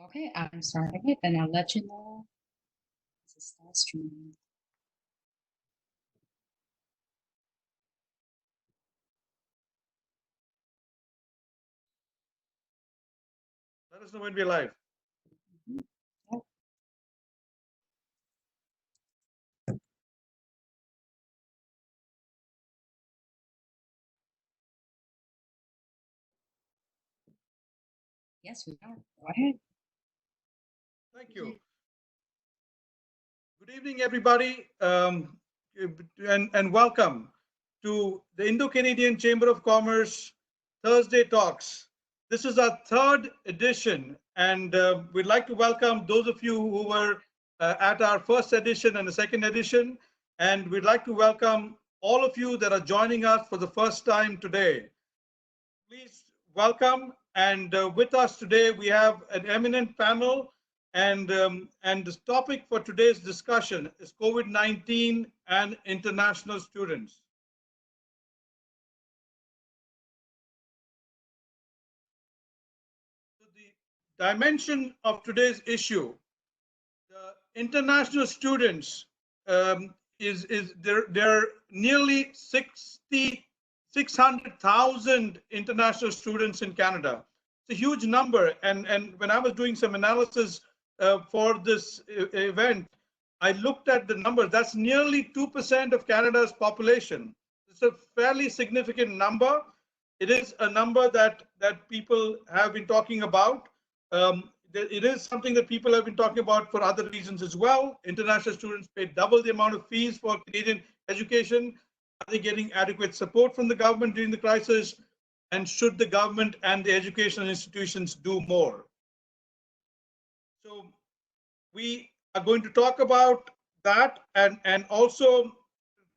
Okay, I'm starting it, and I'll let you know as it starts streaming. Let us know when we're live. Mhm. Yep. Yes, we are. Go ahead. Thank you. Good evening, everybody, and welcome to the Indo-Canadian Chamber of Commerce Thursday Talks. This is our third edition, and we'd like to welcome those of you who were at our first edition and the second edition, and we'd like to welcome all of you that are joining us for the first time today. Please welcome, and with us today we have an eminent panel, and the topic for today's discussion is COVID-19 and international students. So the dimension of today's issue, the international students, there are nearly 600,000 international students in Canada. It's a huge number, and when I was doing some analysis for this event, I looked at the number. That's nearly 2% of Canada's population. It's a fairly significant number. It is a number that people have been talking about. It is something that people have been talking about for other reasons as well. International students pay double the amount of fees for Canadian education. Are they getting adequate support from the government during the crisis? And should the government and the educational institutions do more? So we are going to talk about that, and also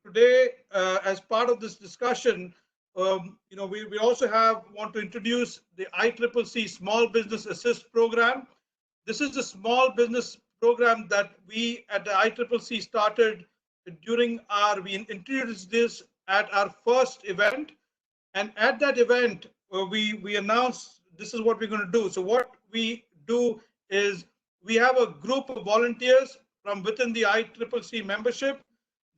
today, as part of this discussion, we also want to introduce the ICCC Small Business Assist Program. This is a small business program that we at the ICCC started we introduced this at our first event, and at that event, we announced this is what we're going to do. So what we do is we have a group of volunteers from within the ICCC membership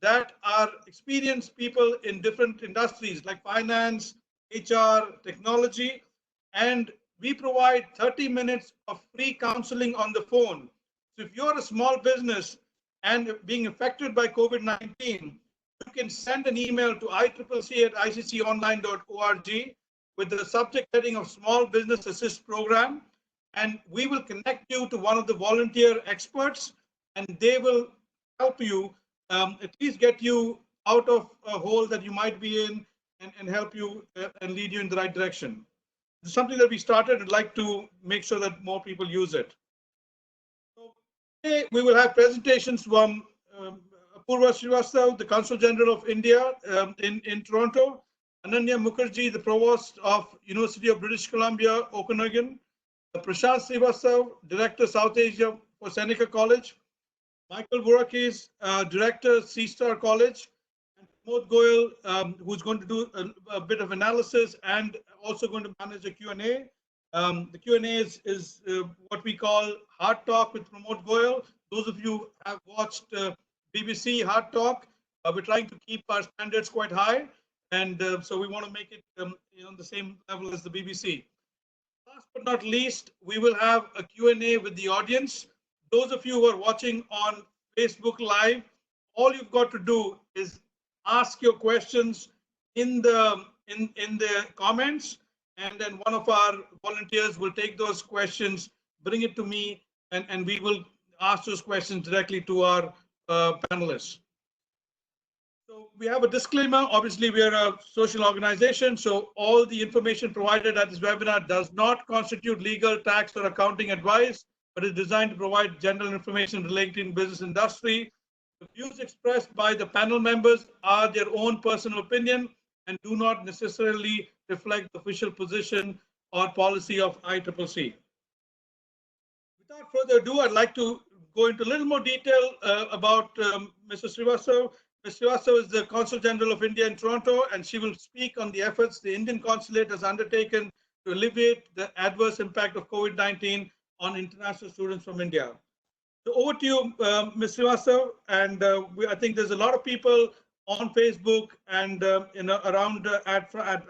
that are experienced people in different industries like finance, HR, technology, and we provide 30 minutes of free counseling on the phone. So if you're a small business and being affected by COVID-19, you can send an email to ICCC@icconline.org with the subject heading of Small Business Assist Program, and we will connect you to one of the volunteer experts, and they will help you at least get you out of a hole that you might be in, and help you and lead you in the right direction. It's something that we started. I'd like to make sure that more people use it. So today we will have presentations from Apoorva Srivastava, the Consul General of India in Toronto, Ananya Mukkerjee, the Provost of University of British Columbia, Okanagan, Prashant Srivastava, Director South Asia for Seneca College, Michael Vourakes, Director, Cestar College, and Pramod Goyal, who's going to do a bit of analysis and also going to manage a Q&A. The Q&A is what we call Hard Talk with Pramod Goyal. Those of you who have watched BBC Hard Talk, we're trying to keep our standards quite high, and so we want to make it on the same level as the BBC. Last but not least, we will have a Q&A with the audience. Those of you who are watching on Facebook Live, all you've got to do is ask your questions in the comments, and then one of our volunteers will take those questions, bring it to me, and we will ask those questions directly to our panelists. So we have a disclaimer. Obviously, we are a social organization, so all the information provided at this webinar does not constitute legal, tax, or accounting advice, but is designed to provide general information relating to business industry. The views expressed by the panel members are their own personal opinion and do not necessarily reflect the official position or policy of ICCC. Without further ado, I'd like to go into a little more detail about Mr. Srivastava. Ms. Srivastava is the Consul General of India in Toronto, and she will speak on the efforts the Indian consulate has undertaken to alleviate the adverse impact of COVID-19 on international students from India. So over to you, Ms. Srivastava, and I think there's a lot of people on Facebook and around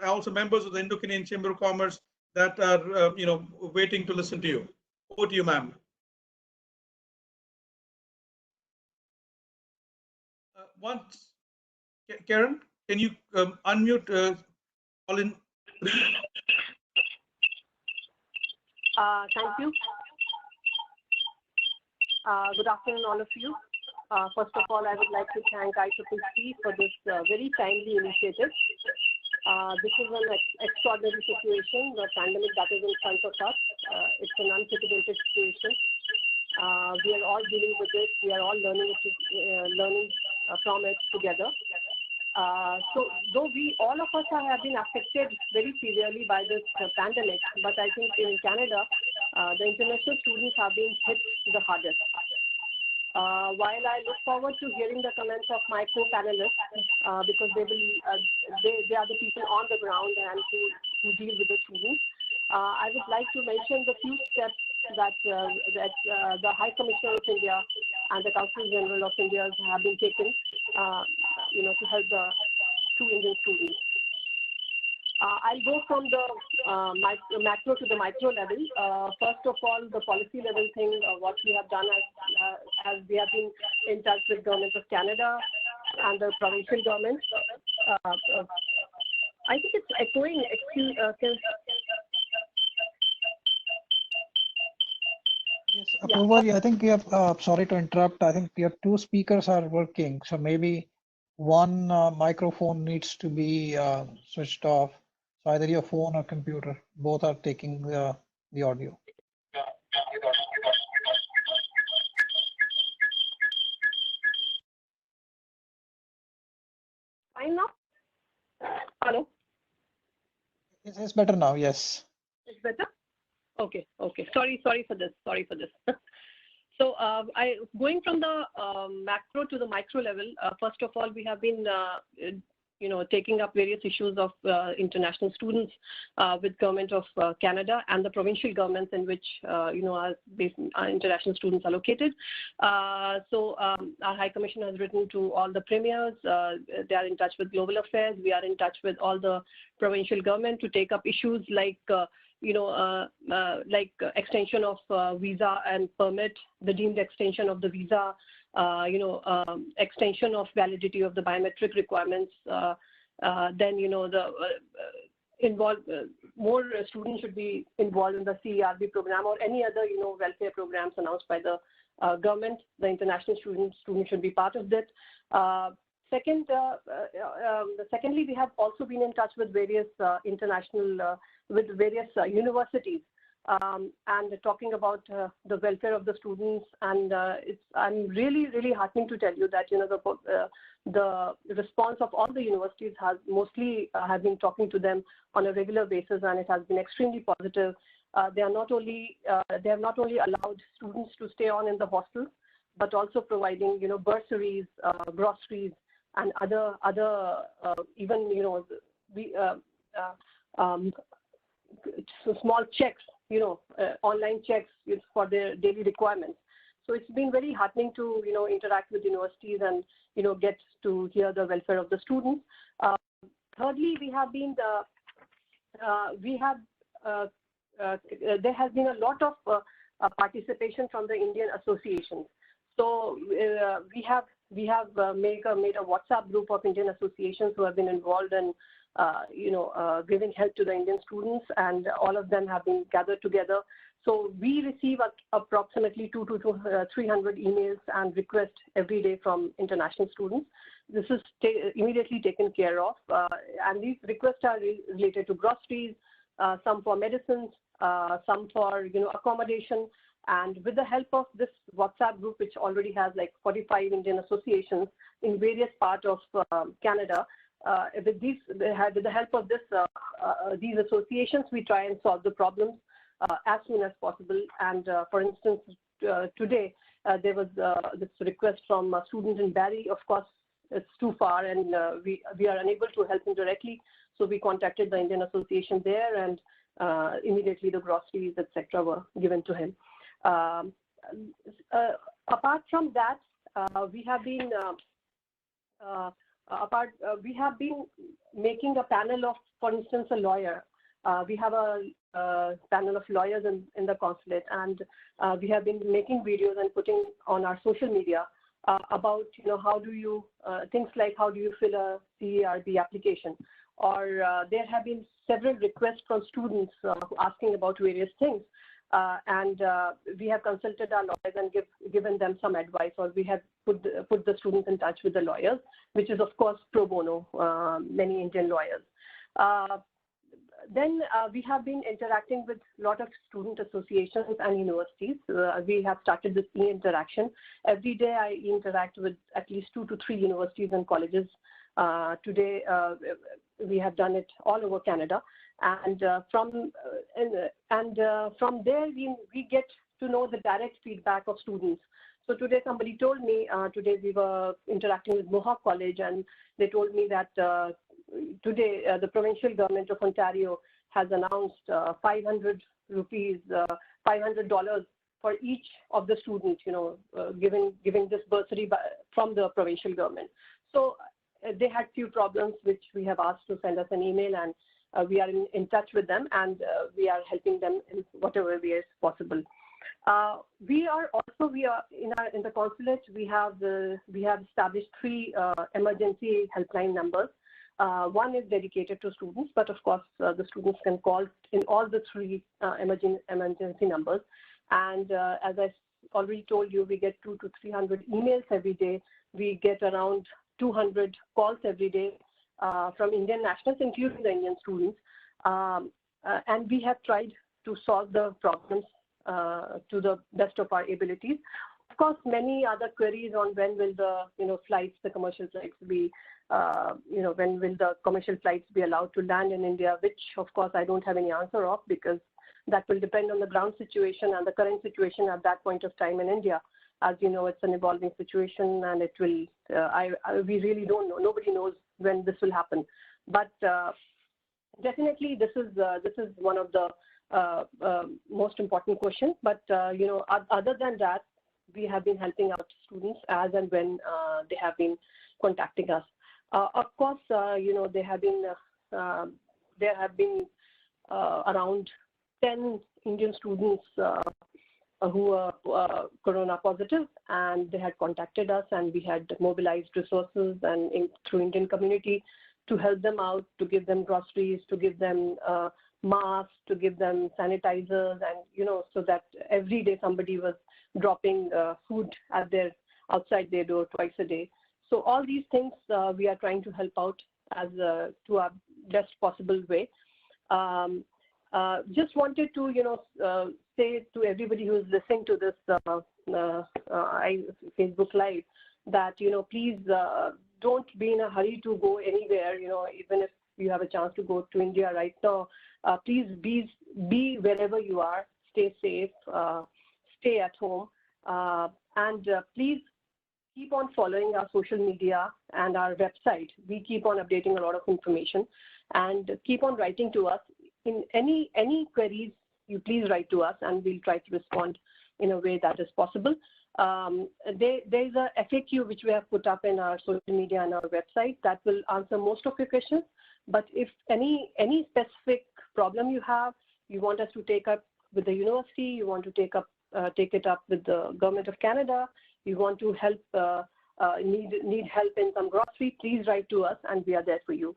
also members of the Indo-Canadian Chamber of Commerce that are waiting to listen to you. Over to you, ma'am. Once, Karen, can you unmute Colin, please? Thank you. Good afternoon, all of you. First of all, I would like to thank ICCC for this very timely initiative. This is an extraordinary situation, the pandemic that is in front of us. It's an unprecedented situation. We are all dealing with it. We are all learning from it together. So though all of us have been affected very severely by this pandemic, but I think in Canada, the international students have been hit the hardest. While I look forward to hearing the comments of my co-panelists, because they are the people on the ground and who deal with the students, I would like to mention the few steps that the High Commissioner of India and the Consul General of India have been taken, to help the two Indian students. I'll go from the macro to the micro level. First of all, the policy level thing, what we have done as we have been in touch with Government of Canada and the provincial government. I think it's echoing. Yes, Apoorva, I think you have, sorry to interrupt, I think your two speakers are working. So maybe one microphone needs to be switched off. So either your phone or computer, both are taking the audio. Fine now? Hello? It's better now, yes. It's better? Okay. Sorry for this. So going from the macro to the micro level, first of all, we have been taking up various issues of international students with Government of Canada and the provincial governments in which our international students are located. So our High Commissioner has written to all the premiers. They are in touch with Global Affairs. We are in touch with all the provincial government to take up issues like extension of visa and permit, the deemed extension of the visa, extension of validity of the biometric requirements. Then, more students should be involved in the CERB program or any other, welfare programs announced by the government. The international students should be part of that. Secondly, we have also been in touch with various universities and talking about the welfare of the students. And I'm really heartening to tell you that the response of all the universities has mostly have been talking to them on a regular basis, and it has been extremely positive. They have not only allowed students to stay on in the hostels, but also providing bursaries, groceries, and other even small checks, online checks for their daily requirements. So it's been very heartening to interact with universities and get to hear the welfare of the students. Thirdly, there has been a lot of participation from the Indian associations. So we have made a WhatsApp group of Indian associations who have been involved in giving help to the Indian students, and all of them have been gathered together. So we receive approximately 200 to 300 emails and requests every day from international students. This is immediately taken care of, and these requests are related to groceries, some for medicines, some for accommodation. And with the help of this WhatsApp group, which already has like 45 Indian associations in various parts of Canada, with the help of these associations, we try and solve the problems as soon as possible. And for instance, today there was this request from a student in Barrie. Of course, it's too far, and we are unable to help him directly. So we contacted the Indian association there, and immediately the groceries, etc., were given to him. Apart from that, we have been making a panel of, for instance, a lawyer. We have a panel of lawyers in the consulate, and we have been making videos and putting on our social media about, how do you, things like how do you fill a CERB application, or there have been several requests from students asking about various things. And we have consulted our lawyers and given them some advice, or we have put the students in touch with the lawyers, which is of course pro bono, many Indian lawyers. Then we have been interacting with a lot of student associations and universities. We have started this e-interaction. Every day I interact with at least 2 to 3 universities and colleges. Today we have done it all over Canada. And from there we get to know the direct feedback of students. So today somebody told me, today we were interacting with Mohawk College, and they told me that today the provincial government of Ontario has announced $500 for each of the students, giving this bursary from the provincial government. So they had few problems which we have asked to send us an email, and we are in touch with them, and we are helping them in whatever way is possible. We are in the consulate. We have established 3 emergency helpline numbers. One is dedicated to students, but of course the students can call in all the 3 emergency numbers. And as I already told you, we get 200 to 300 emails every day. We get around 200 calls every day from Indian nationals, including the Indian students. And we have tried to solve the problems to the best of our abilities. Of course, many other queries on when will the the commercial flights be, when will the commercial flights be allowed to land in India, which of course I don't have any answer of, because that will depend on the ground situation and the current situation at that point of time in India. As you know, it's an evolving situation, and it will. We really don't know. Nobody knows when this will happen. But definitely, this is one of the most important questions. But other than that, we have been helping out students as and when they have been contacting us. Of course, there have been around 10 Indian students who were corona positive, and they had contacted us, and we had mobilized resources and through Indian community to help them out, to give them groceries, to give them masks, to give them sanitizers, and so that every day somebody was dropping food at outside their door twice a day. So all these things we are trying to help out as to our best possible way. Just wanted to say to everybody who is listening to this Facebook Live that please don't be in a hurry to go anywhere. Even if you have a chance to go to India right now, please be wherever you are. Stay safe. Stay at home, and please keep on following our social media and our website. We keep on updating a lot of information, and keep on writing to us. In any queries, you please write to us, and we'll try to respond in a way that is possible. There's a FAQ which we have put up in our social media and our website that will answer most of your questions. But if any specific problem you have, you want us to take up with the university, you want to take it up with the government of Canada, you want to help, need help in some grocery, please write to us, and we are there for you.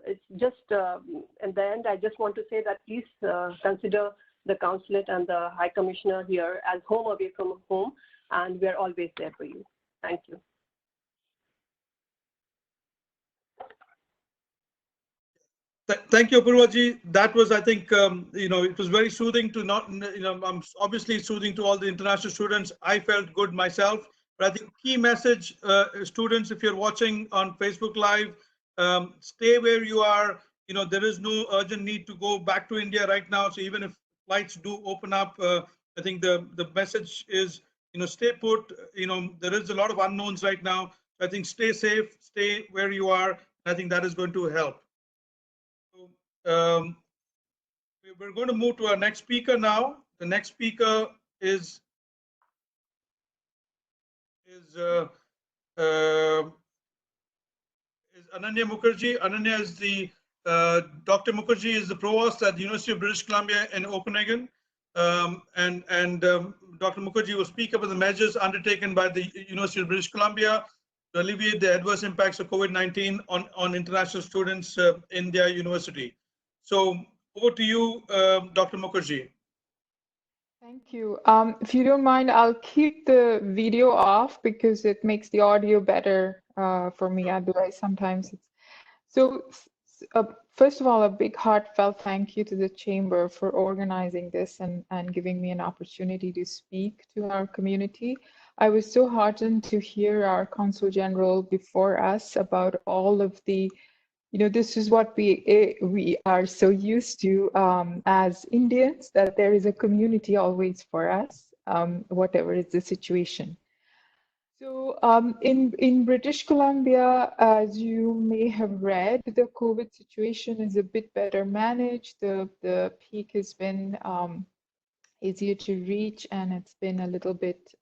It's just, in the end, I just want to say that please consider the consulate and the High Commissioner here as home away from home, and we are always there for you. Thank you. Thank you, Apoorva. That was, I think, it was very soothing to not, I'm obviously soothing to all the international students. I felt good myself. But I think key message, students, if you're watching on Facebook Live, stay where you are. There is no urgent need to go back to India right now. So even if flights do open up, I think the message is, stay put. There is a lot of unknowns right now. I think stay safe, stay where you are. I think that is going to help. We're going to move to our next speaker now. The next speaker is uh, Ananya Mukkerjee. Ananya is the Dr. Mukkerjee is the provost at the University of British Columbia in Okanagan, Dr. Mukkerjee will speak about the measures undertaken by the University of British Columbia to alleviate the adverse impacts of COVID-19 on international students in their university. So over to you, Dr. Mukkerjee. Thank you. If you don't mind, I'll keep the video off because it makes the audio better for me. Otherwise, sometimes it's so. First of all, a big heartfelt thank you to the Chamber for organizing this and giving me an opportunity to speak to our community. I was so heartened to hear our Consul General before us about all of the this is what we are so used to as Indians, that there is a community always for us, whatever is the situation. So in British Columbia, as you may have read, the COVID situation is a bit better managed. The peak has been easier to reach, and it's been a little bit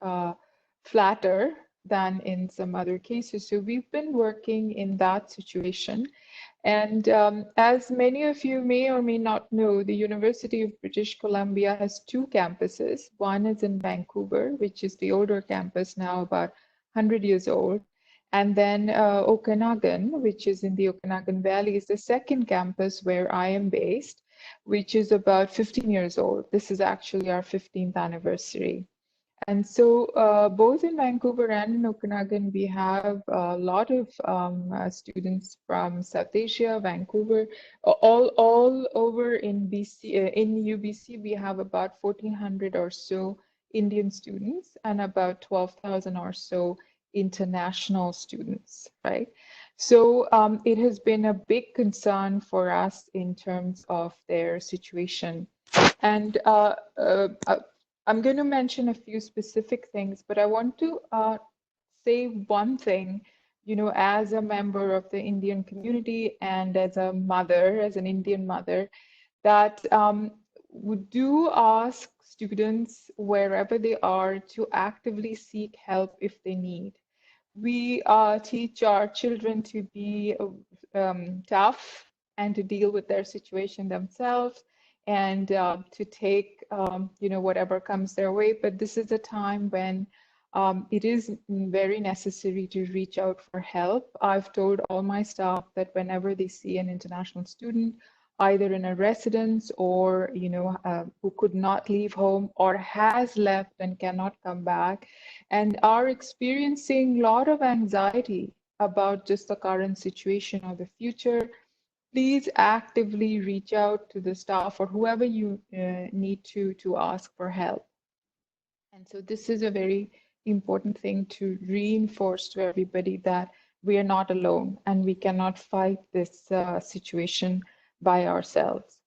flatter than in some other cases. So we've been working in that situation. And as many of you may or may not know, the University of British Columbia has two campuses. One is in Vancouver, which is the older campus, now about 100 years old. And then Okanagan, which is in the Okanagan Valley, is the second campus where I am based, which is about 15 years old. This is actually our 15th anniversary. And so both in Vancouver and in Okanagan, we have a lot of students from South Asia, Vancouver, all over in BC. In UBC, we have about 1,400 or so Indian students and about 12,000 or so international students, right? So it has been a big concern for us in terms of their situation. And I'm going to mention a few specific things, but I want to say one thing, as a member of the Indian community and as a mother, as an Indian mother, that we do ask students wherever they are to actively seek help if they need. We teach our children to be tough and to deal with their situation themselves, and to take whatever comes their way. But this is a time when it is very necessary to reach out for help. I've told all my staff that whenever they see an international student, either in a residence or who could not leave home or has left and cannot come back and are experiencing a lot of anxiety about just the current situation or the future, please actively reach out to the staff or whoever you need to ask for help. And so this is a very important thing to reinforce to everybody, that we are not alone and we cannot fight this situation by ourselves.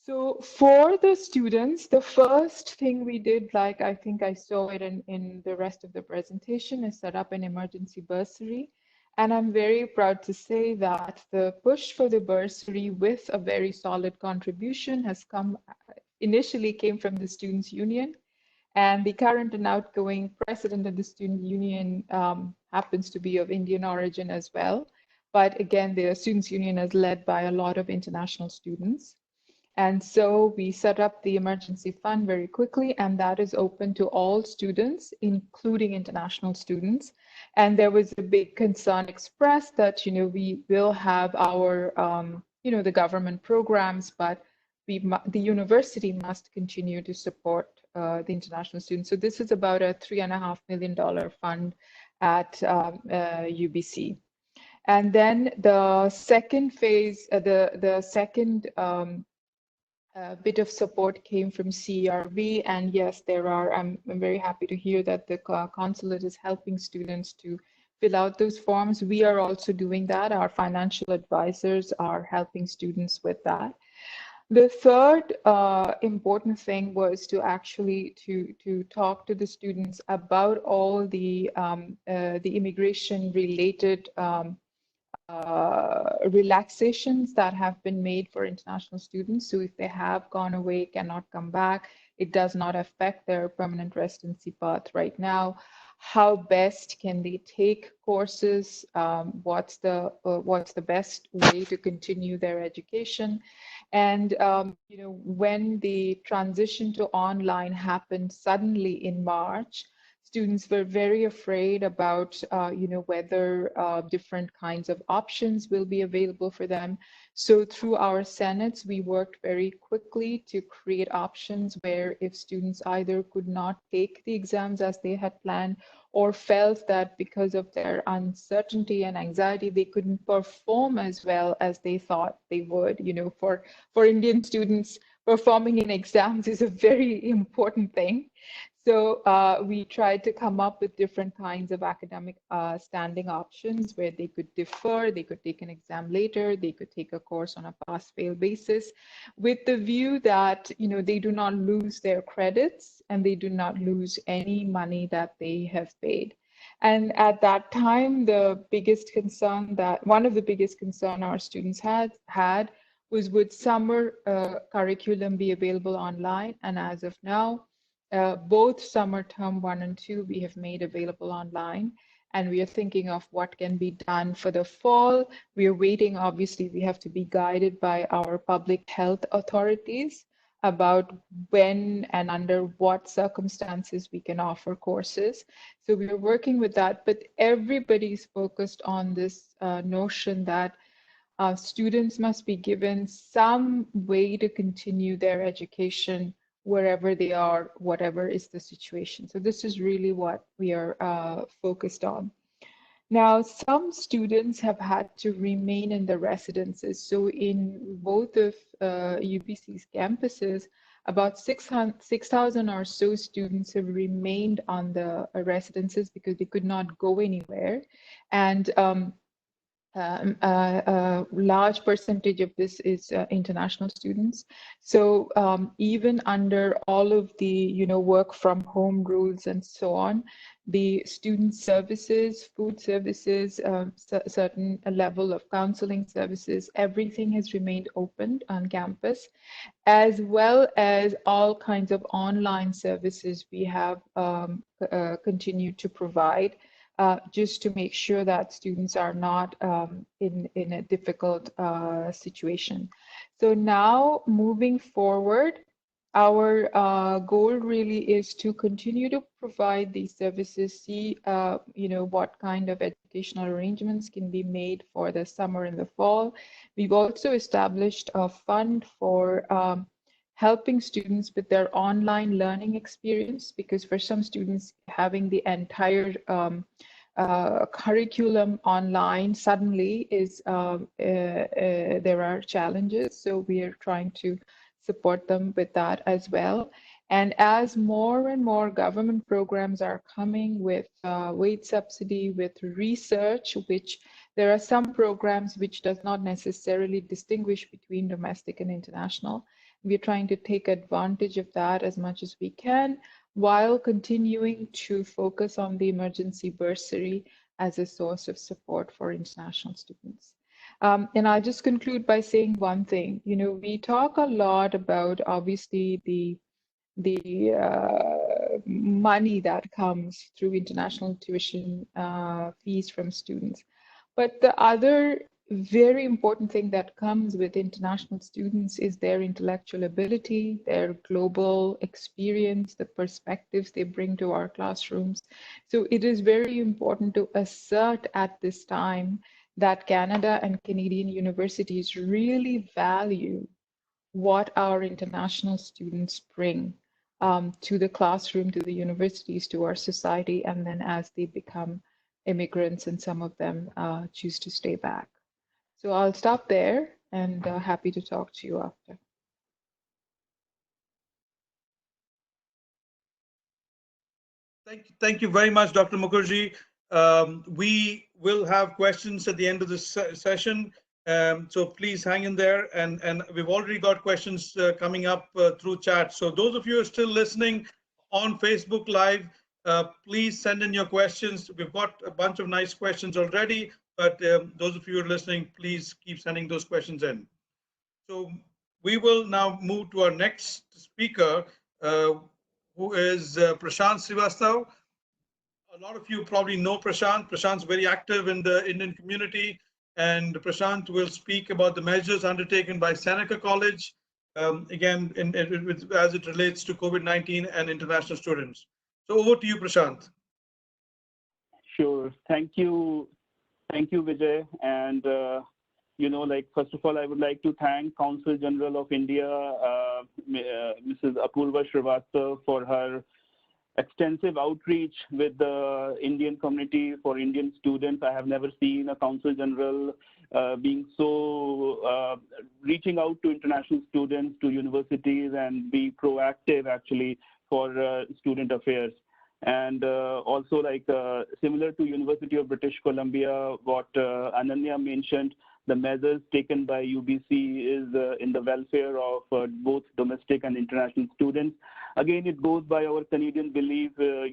So for the students, the first thing we did, like I think I saw it in the rest of the presentation, is set up an emergency bursary. And I'm very proud to say that the push for the bursary with a very solid contribution has initially came from the Students' Union. And the current and outgoing president of the Student Union happens to be of Indian origin as well. But again, the Students' Union is led by a lot of international students. And so we set up the emergency fund very quickly, and that is open to all students, including international students. And there was a big concern expressed that, we will have our, the government programs, but the university must continue to support the international students. So this is about a $3.5 million fund at UBC. And then the second phase, the second bit of support came from CERV, and yes, I'm very happy to hear that the consulate is helping students to fill out those forms. We are also doing that. Our financial advisors are helping students with that. The third important thing was to actually to talk to the students about all the immigration related relaxations that have been made for international students. So if they have gone away, cannot come back, it does not affect their permanent residency path right now. How best can they take courses? What's the best way to continue their education? And when the transition to online happened suddenly in March, students were very afraid about whether different kinds of options will be available for them. So through our senates, we worked very quickly to create options where if students either could not take the exams as they had planned or felt that because of their uncertainty and anxiety, they couldn't perform as well as they thought they would. For Indian students, performing in exams is a very important thing. So we tried to come up with different kinds of academic standing options where they could defer, they could take an exam later, they could take a course on a pass-fail basis, with the view that they do not lose their credits and they do not lose any money that they have paid. And at that time, one of the biggest concern our students had was, would summer curriculum be available online? And as of now, both summer term 1 and 2 we have made available online, and we are thinking of what can be done for the fall. We are waiting, obviously we have to be guided by our public health authorities about when and under what circumstances we can offer courses. So we are working with that, but everybody's focused on this notion that students must be given some way to continue their education wherever they are, whatever is the situation. So this is really what we are focused on. Now, some students have had to remain in the residences. So in both of UBC's campuses, about 6,000 or so students have remained on the residences because they could not go anywhere. And a large percentage of this is international students. So even under all of the work from home rules and so on, the student services, food services, certain level of counseling services, everything has remained open on campus, as well as all kinds of online services we have continued to provide. Just to make sure that students are not in a difficult situation. So now moving forward, our goal really is to continue to provide these services, see what kind of educational arrangements can be made for the summer and the fall. We've also established a fund for helping students with their online learning experience, because for some students having the entire curriculum online suddenly is there are challenges. So we are trying to support them with that as well. And as more and more government programs are coming with wage subsidy, with research, which there are some programs which does not necessarily distinguish between domestic and international. We're trying to take advantage of that as much as we can, while continuing to focus on the emergency bursary as a source of support for international students. And I'll just conclude by saying one thing. We talk a lot about, obviously, the money that comes through international tuition fees from students. But the other very important thing that comes with international students is their intellectual ability, their global experience, the perspectives they bring to our classrooms. So it is very important to assert at this time that Canada and Canadian universities really value what our international students bring to the classroom, to the universities, to our society, and then as they become immigrants and some of them choose to stay back. So I'll stop there and happy to talk to you after. Thank you very much, Dr. Mukkerjee. We will have questions at the end of this session, so please hang in there. And we've already got questions coming up through chat. So those of you who are still listening on Facebook Live, please send in your questions. We've got a bunch of nice questions already, but those of you who are listening, please keep sending those questions in. So we will now move to our next speaker, who is Prashant Srivastava. A lot of you probably know Prashant. Prashant's very active in the Indian community, and Prashant will speak about the measures undertaken by Seneca College, again, as it relates to COVID-19 and international students. So over to you, Prashant. Sure. Thank you, Vijay. And first of all, I would like to thank Consul General of India, Mrs. Apoorva Srivastava, for her extensive outreach with the Indian community for Indian students. I have never seen a Consul General being so reaching out to international students, to universities, and be proactive actually for student affairs. And also, similar to University of British Columbia, what Ananya mentioned, the measures taken by UBC is in the welfare of both domestic and international students. Again, it goes by our Canadian belief, a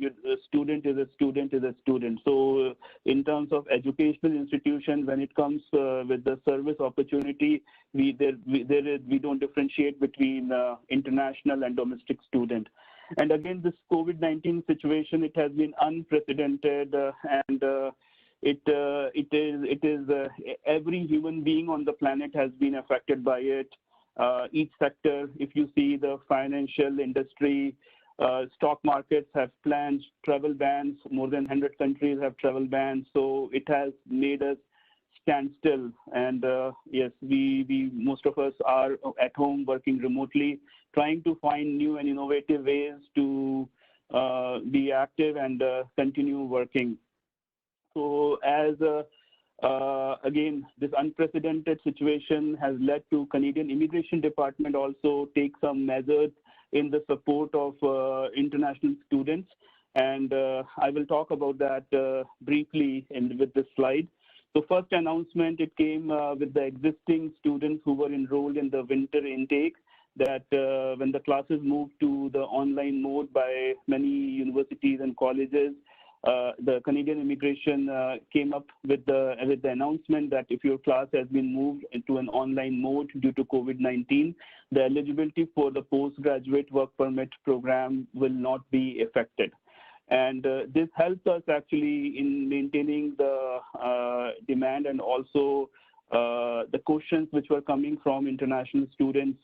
student is a student is a student. So in terms of educational institutions, when it comes with the service opportunity, we don't differentiate between international and domestic student. And again, this COVID-19 situation, it has been unprecedented, and it is every human being on the planet has been affected by it. Each sector, if you see the financial industry, stock markets have planned travel bans. More than 100 countries have travel bans. So it has made us stand still. And yes, we most of us are at home working remotely, trying to find new and innovative ways to be active and continue working. So as again, this unprecedented situation has led to Canadian Immigration Department also take some measures in the support of international students. And I will talk about that briefly with this slide. So first announcement, it came with the existing students who were enrolled in the winter intake, that when the classes moved to the online mode by many universities and colleges, the Canadian Immigration came up with the announcement that if your class has been moved into an online mode due to COVID-19, the eligibility for the postgraduate work permit program will not be affected. And this helps us actually in maintaining the demand and also the questions which were coming from international students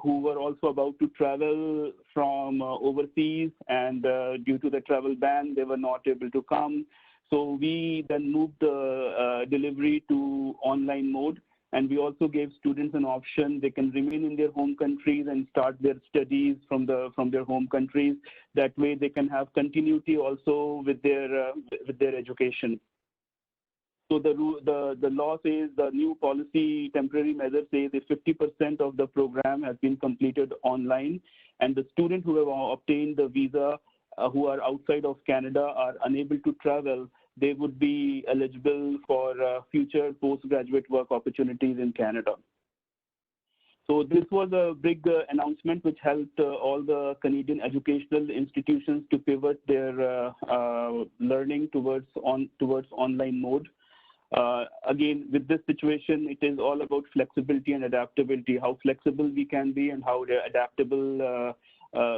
who were also about to travel from overseas, and due to the travel ban, they were not able to come. So we then moved the delivery to online mode, and we also gave students an option. They can remain in their home countries and start their studies from their home countries. That way they can have continuity also with their education. So the law says, the new policy temporary measure says if 50% of the program has been completed online, and the students who have obtained the visa who are outside of Canada are unable to travel, they would be eligible for future postgraduate work opportunities in Canada. So this was a big announcement which helped all the Canadian educational institutions to pivot their learning towards online mode. Again, with this situation, it is all about flexibility and adaptability, how flexible we can be and how adaptable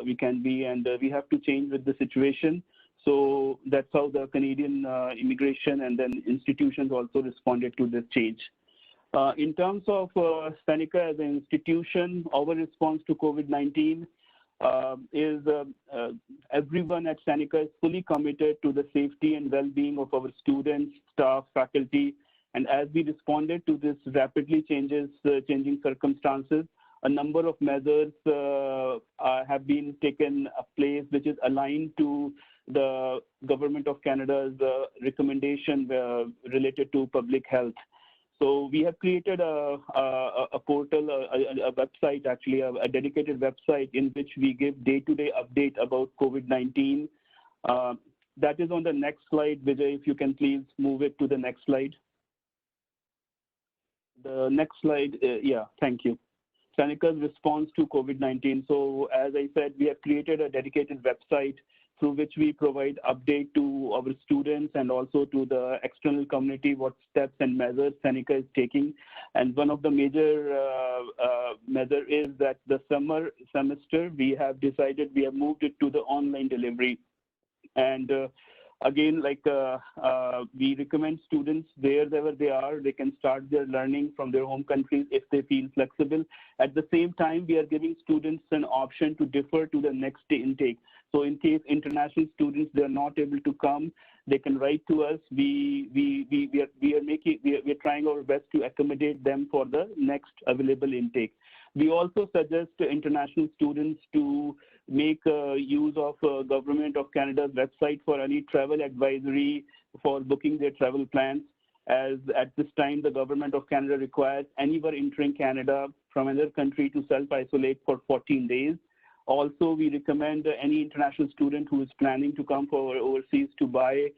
we can be, and we have to change with the situation. So that's how the Canadian immigration and then institutions also responded to this change. In terms of Seneca as an institution, our response to COVID-19 is everyone at Seneca is fully committed to the safety and well-being of our students, staff, faculty. And as we responded to this rapidly changing circumstances, a number of measures have been taken place, which is aligned to the Government of Canada's recommendation related to public health. So we have created a portal, a website, actually, a dedicated website in which we give day-to-day update about COVID-19. That is on the next slide. Vijay, if you can please move it to the next slide. The next slide, yeah, thank you. Seneca's response to COVID-19. So as I said, we have created a dedicated website through which we provide update to our students and also to the external community what steps and measures Seneca is taking. And one of the major measure is that the summer semester, we have moved it to the online delivery. And again, like we recommend students wherever they are, they can start their learning from their home countries if they feel flexible. At the same time, we are giving students an option to defer to the next day intake. So in case international students, they are not able to come, they can write to us. We are trying our best to accommodate them for the next available intake. We also suggest international students to make use of Government of Canada's website for any travel advisory for booking their travel plans, as at this time the Government of Canada requires anyone entering Canada from another country to self-isolate for 14 days. Also, we recommend any international student who is planning to come for overseas to buy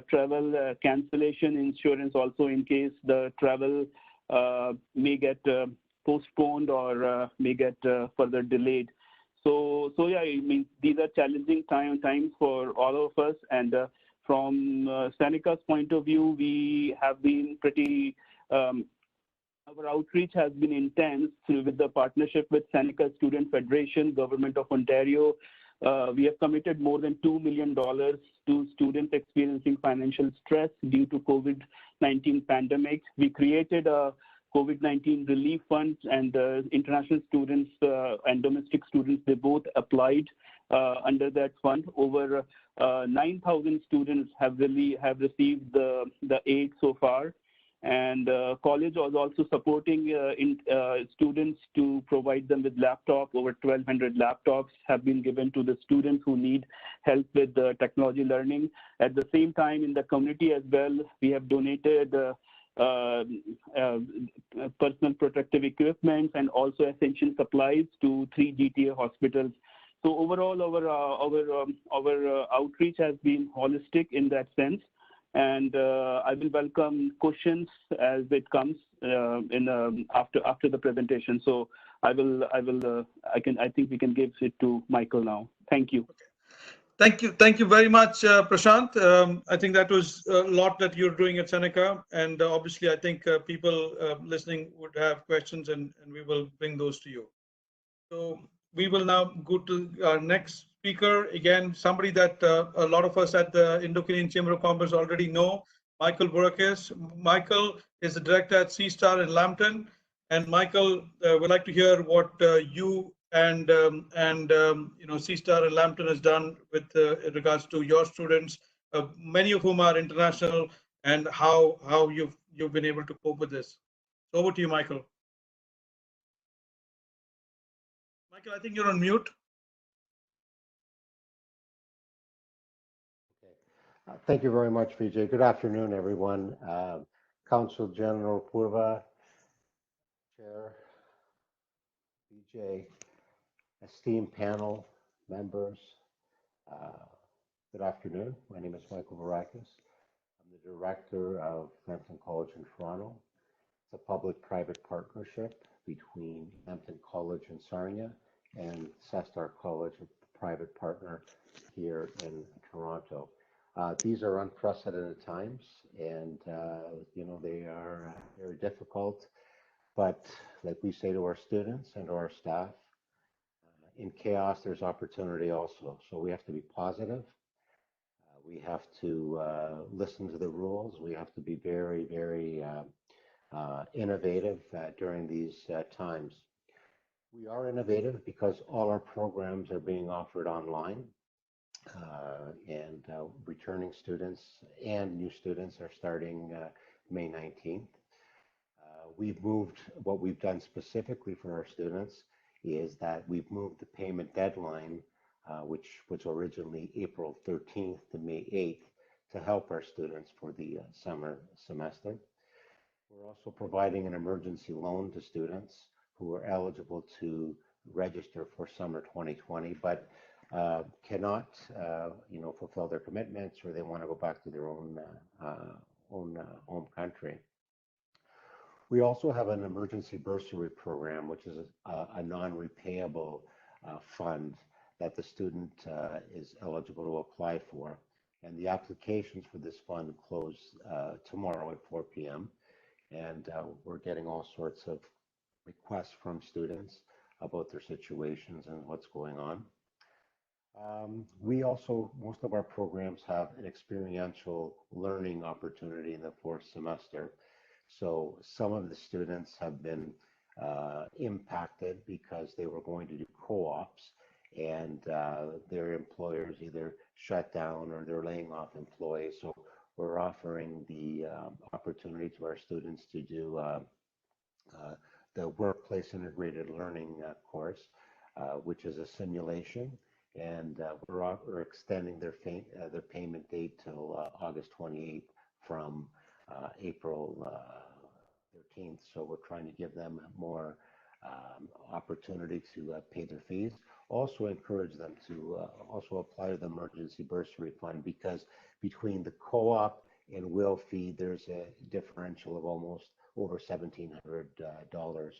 travel cancellation insurance also, in case the travel may get postponed or may get further delayed. So yeah, I mean, these are challenging times for all of us. And from Seneca's point of view, we have been pretty, our outreach has been intense with the partnership with Seneca Student Federation, Government of Ontario. We have committed more than $2 million to students experiencing financial stress due to COVID-19 pandemic. We created a COVID-19 relief fund, and international students and domestic students, they both applied under that fund. Over 9,000 students have received the aid so far. And college was also supporting students to provide them with laptops. Over 1,200 laptops have been given to the students who need help with technology learning. At the same time, in the community as well, we have donated personal protective equipment and also essential supplies to 3 GTA hospitals. So overall, our outreach has been holistic in that sense. And I will welcome questions as it comes after the presentation. So I think we can give it to Michael now. Thank you. Thank you very much, Prashant. I think that was a lot that you're doing at Seneca, and obviously I think people listening would have questions, and we will bring those to you. So we will now go to our next speaker. Again, somebody that a lot of us at the Indo-Canada Chamber of Commerce already know, Michael Vourakes. Michael is the director at Cestar in Lambton, and Michael, would like to hear what you and Cestar and Lambton has done with in regards to your students, many of whom are international, and how you've been able to cope with this. So over to you, Michael. Michael, I think you're on mute. Okay. Thank you very much, Vijay. Good afternoon, everyone. Consul General Apoorva, Chair, Vijay, esteemed panel members, good afternoon. My name is Michael Vourakes. I'm the director of Lambton College in Toronto. It's a public-private partnership between Lambton College in Sarnia and Cestar College, a private partner here in Toronto. These are unprecedented times, and they are very difficult. But like we say to our students and to our staff, in chaos, there's opportunity also. So we have to be positive. We have to listen to the rules. We have to be very, very innovative during these times. We are innovative because all our programs are being offered online, and returning students and new students are starting May 19th. What we've done specifically for our students is that we've moved the payment deadline, which was originally April 13th to May 8th, to help our students for the summer semester. We're also providing an emergency loan to students who are eligible to register for summer 2020, but cannot, fulfill their commitments, or they want to go back to their own home country. We also have an emergency bursary program, which is a non-repayable fund that the student is eligible to apply for. And the applications for this fund close tomorrow at 4 p.m. And we're getting all sorts of requests from students about their situations and what's going on. We also, most of our programs have an experiential learning opportunity in the fourth semester. So some of the students have been impacted because they were going to do co-ops and their employers either shut down or they're laying off employees. So we're offering the opportunity to our students to do the Workplace Integrated Learning course, which is a simulation. And we're extending their payment date till August 28th from April 13th. So we're trying to give them more opportunity to pay their fees. Also encourage them to also apply to the emergency bursary fund, because between the co-op and will fee, there's a differential of almost over $1,700.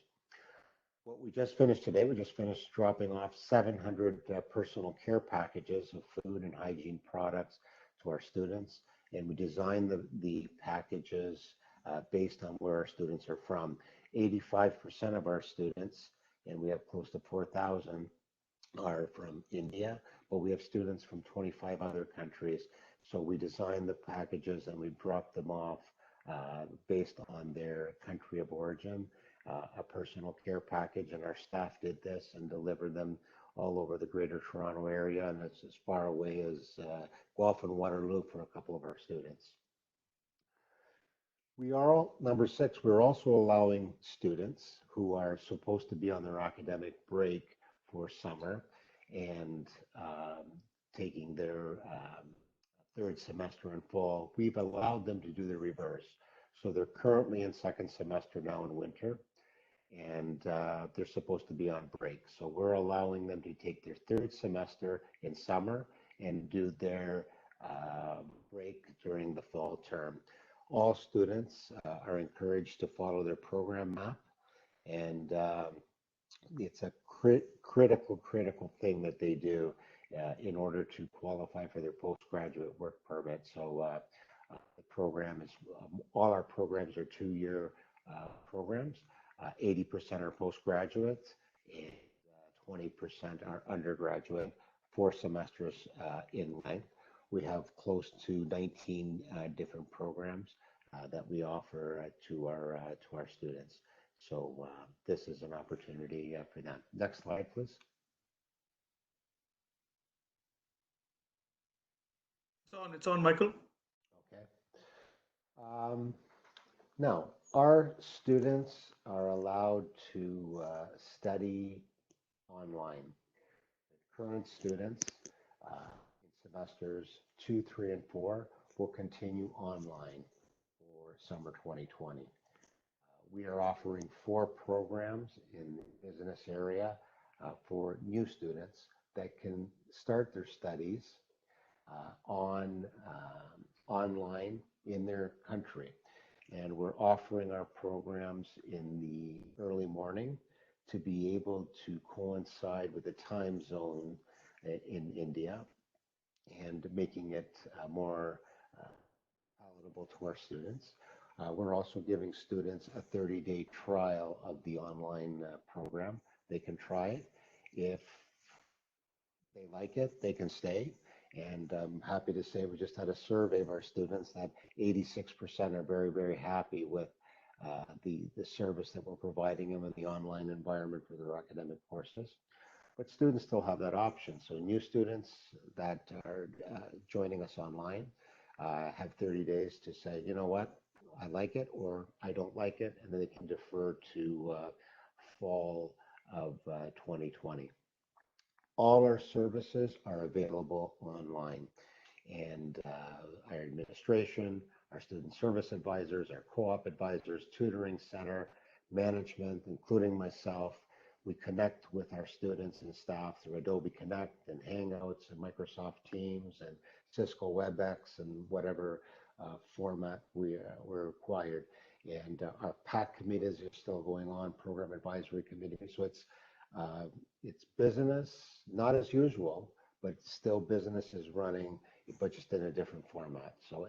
What we just finished today, we just finished dropping off 700 personal care packages of food and hygiene products to our students. And we designed the packages based on where our students are from. 85% of our students, and we have close to 4,000, are from India, but we have students from 25 other countries. So we designed the packages and we dropped them off based on their country of origin, a personal care package, and our staff did this and delivered them all over the Greater Toronto area, and it's as far away as Guelph and Waterloo for a couple of our students. Number 6, we're also allowing students who are supposed to be on their academic break for summer and taking their third semester in fall. We've allowed them to do the reverse. So they're currently in second semester now in winter, and they're supposed to be on break. So we're allowing them to take their third semester in summer and do their break during the fall term. All students are encouraged to follow their program map, and it's a critical thing that they do in order to qualify for their postgraduate work permit. So the program is, all our programs are 2-year programs. 80% are postgraduates and 20% are undergraduate, 4 semesters in length. We have close to 19 different programs that we offer to our students. So this is an opportunity for them. Next slide, please. It's on, Michael. Okay. Now, our students are allowed to study online. Current students in semesters 2, 3, and 4 will continue online for summer 2020. We are offering 4 programs in the business area for new students that can start their studies online in their country. And we're offering our programs in the early morning to be able to coincide with the time zone in India, and making it more palatable to our students. We're also giving students a 30-day trial of the online program. They can try it. If they like it, they can stay. And I'm happy to say we just had a survey of our students that 86% are very, very happy with the service that we're providing them in the online environment for their academic courses. But students still have that option. So new students that are joining us online have 30 days to say, you know what, I like it or I don't like it, and then they can defer to fall of 2020. All our services are available online, and our administration, our student service advisors, our co-op advisors, tutoring center, management, including myself, we connect with our students and staff through Adobe Connect and Hangouts and Microsoft Teams and Cisco WebEx and whatever format we're required. And our PAC committees are still going on, program advisory committee. So it's It's business, not as usual, but still business is running, but just in a different format. So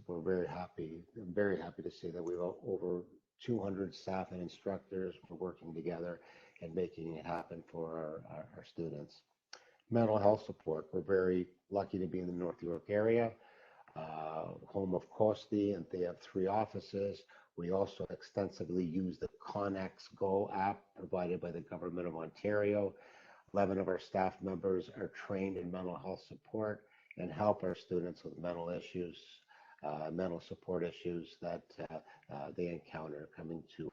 we're very happy. I'm very happy to see that we have over 200 staff and instructors for working together and making it happen for our students. Mental health support. We're very lucky to be in the North York area, home of Costi, and they have 3 offices. We also extensively use the Connex Go app provided by the Government of Ontario. 11 of our staff members are trained in mental health support and help our students with mental issues, mental support issues that they encounter coming to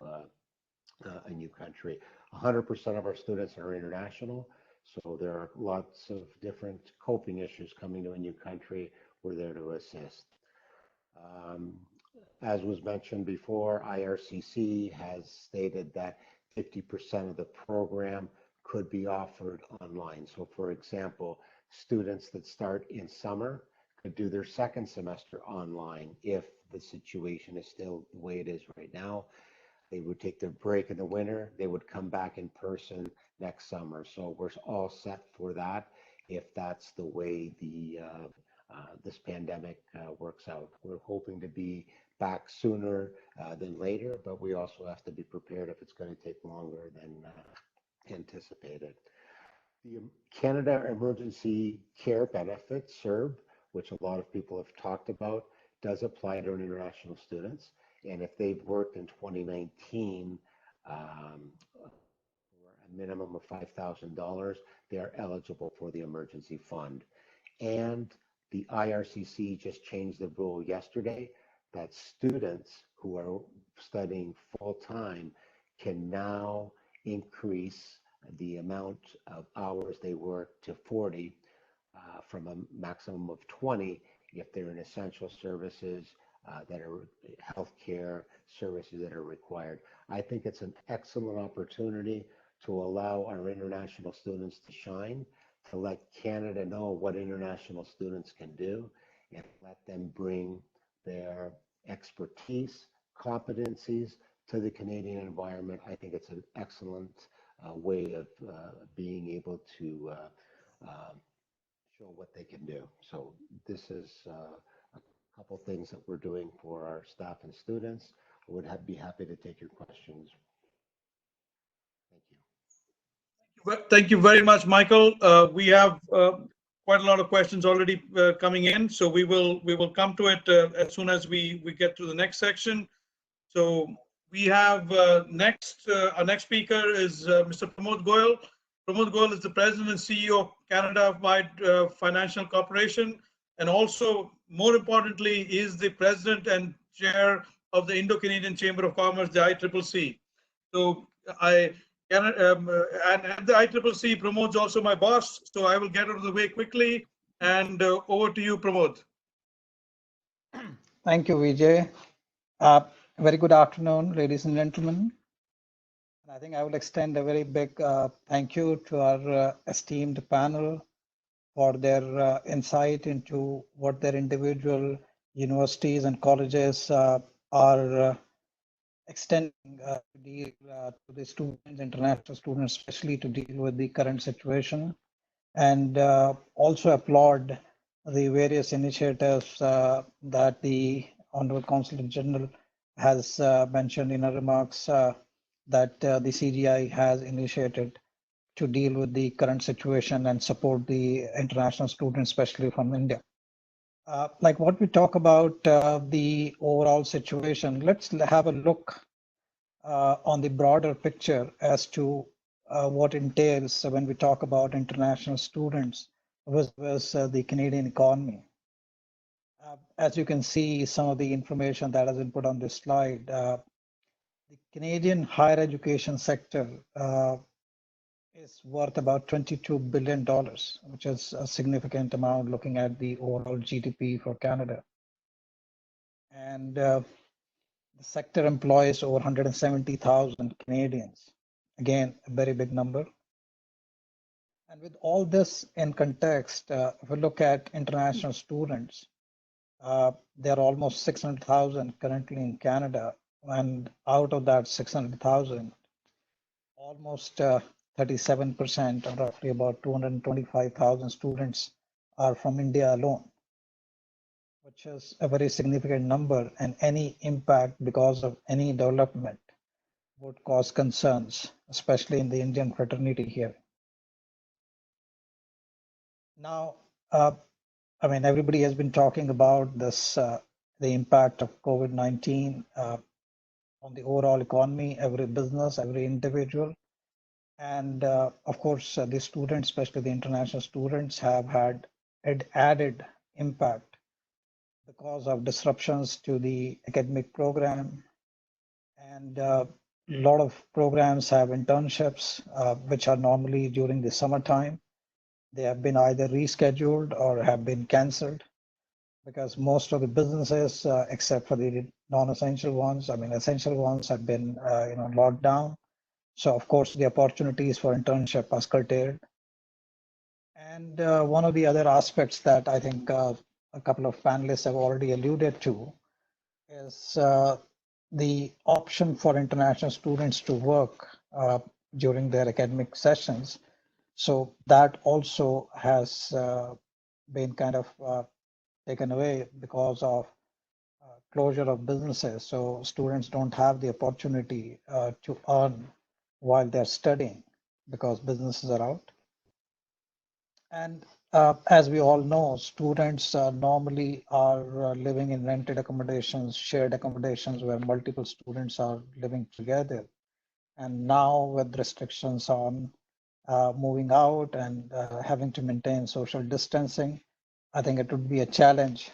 a new country. 100% of our students are international, so there are lots of different coping issues coming to a new country. We're there to assist. As was mentioned before, IRCC has stated that 50% of the program could be offered online. So for example, students that start in summer could do their second semester online if the situation is still the way it is right now. They would take their break in the winter, they would come back in person next summer. So we're all set for that if that's the way this pandemic works out. We're hoping to be back sooner than later, but we also have to be prepared if it's going to take longer than anticipated. The Canada Emergency Care Benefit, CERB, which a lot of people have talked about, does apply to international students. And if they've worked in 2019 for a minimum of $5,000, they are eligible for the emergency fund. And the IRCC just changed the rule yesterday that students who are studying full-time can now increase the amount of hours they work to 40 from a maximum of 20 if they're in essential services that are healthcare services that are required. I think it's an excellent opportunity to allow our international students to shine, to let Canada know what international students can do, and let them bring their expertise, competencies to the Canadian environment. I think it's an excellent way of being able to show what they can do. So this is a couple things that we're doing for our staff and students. I would be happy to take your questions. Thank you. Thank you very much, Michael. We have quite a lot of questions already coming in, so we will come to it as soon as we get to the next section. So we have our next speaker is Mr. Pramod Goyal. Pramod Goyal is the President and CEO of Canada-wide Financial Corporation, and also, more importantly, is the President and Chair of the Indo-Canadian Chamber of Commerce, the ICCC. So and at the ICCC, Pramod's also my boss, so I will get out of the way quickly, and over to you, Pramod. Thank you, Vijay. Very good afternoon, ladies and gentlemen. I think I will extend a very big thank you to our esteemed panel for their insight into what their individual universities and colleges are extending to deal to the students, international students, especially to deal with the current situation, and also applaud the various initiatives that the Honorable Consul General has mentioned in her remarks that the CGI has initiated to deal with the current situation and support the international students, especially from India. Like what we talk about the overall situation, let's have a look on the broader picture as to what entails when we talk about international students versus the Canadian economy. As you can see, some of the information that has been put on this slide, the Canadian higher education sector is worth about $22 billion, which is a significant amount looking at the overall GDP for Canada. And the sector employs over 170,000 Canadians. Again, a very big number. And with all this in context, if we look at international students, there are almost 600,000 currently in Canada. And out of that 600,000, almost 37%, or roughly about 225,000 students are from India alone, which is a very significant number, and any impact because of any development would cause concerns, especially in the Indian fraternity here. Now, I mean, everybody has been talking about this, the impact of COVID-19 on the overall economy, every business, every individual. And of course, the students, especially the international students, have had an added impact because of disruptions to the academic program. And a lot of programs have internships, which are normally during the summertime. They have been either rescheduled or have been canceled because most of the businesses, except for the non-essential ones, I mean, essential ones have been, locked down. So of course, the opportunities for internship are curtailed. And one of the other aspects that I think a couple of panelists have already alluded to is the option for international students to work during their academic sessions. So that also has been kind of taken away because of closure of businesses. So students don't have the opportunity to earn while they're studying because businesses are out. And as we all know, students normally are living in rented accommodations, shared accommodations where multiple students are living together. And now with restrictions on moving out and having to maintain social distancing, I think it would be a challenge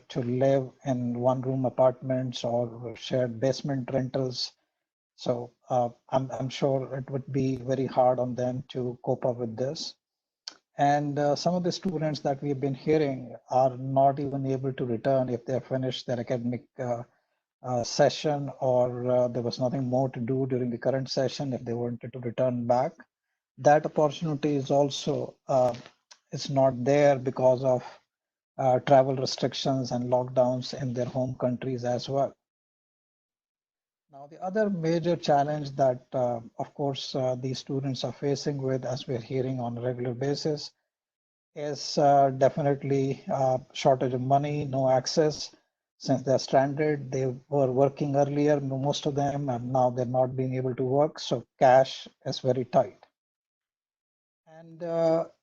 to live in one-room apartments or shared basement rentals. So I'm sure it would be very hard on them to cope up with this. And some of the students that we've been hearing are not even able to return if they have finished their academic session, or there was nothing more to do during the current session if they wanted to return back. That opportunity is also it's not there because of travel restrictions and lockdowns in their home countries as well. Now, the other major challenge that, of course, these students are facing with, as we're hearing on a regular basis, is definitely shortage of money, no access. Since they're stranded, they were working earlier, most of them, and now they're not being able to work. So cash is very tight. And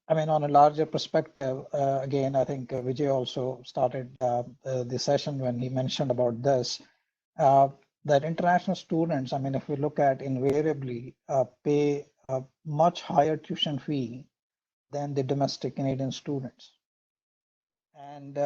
I mean, on a larger perspective, again, I think Vijay also started the session when he mentioned about this, that international students, I mean, if we look at invariably pay a much higher tuition fee than the domestic Canadian students. And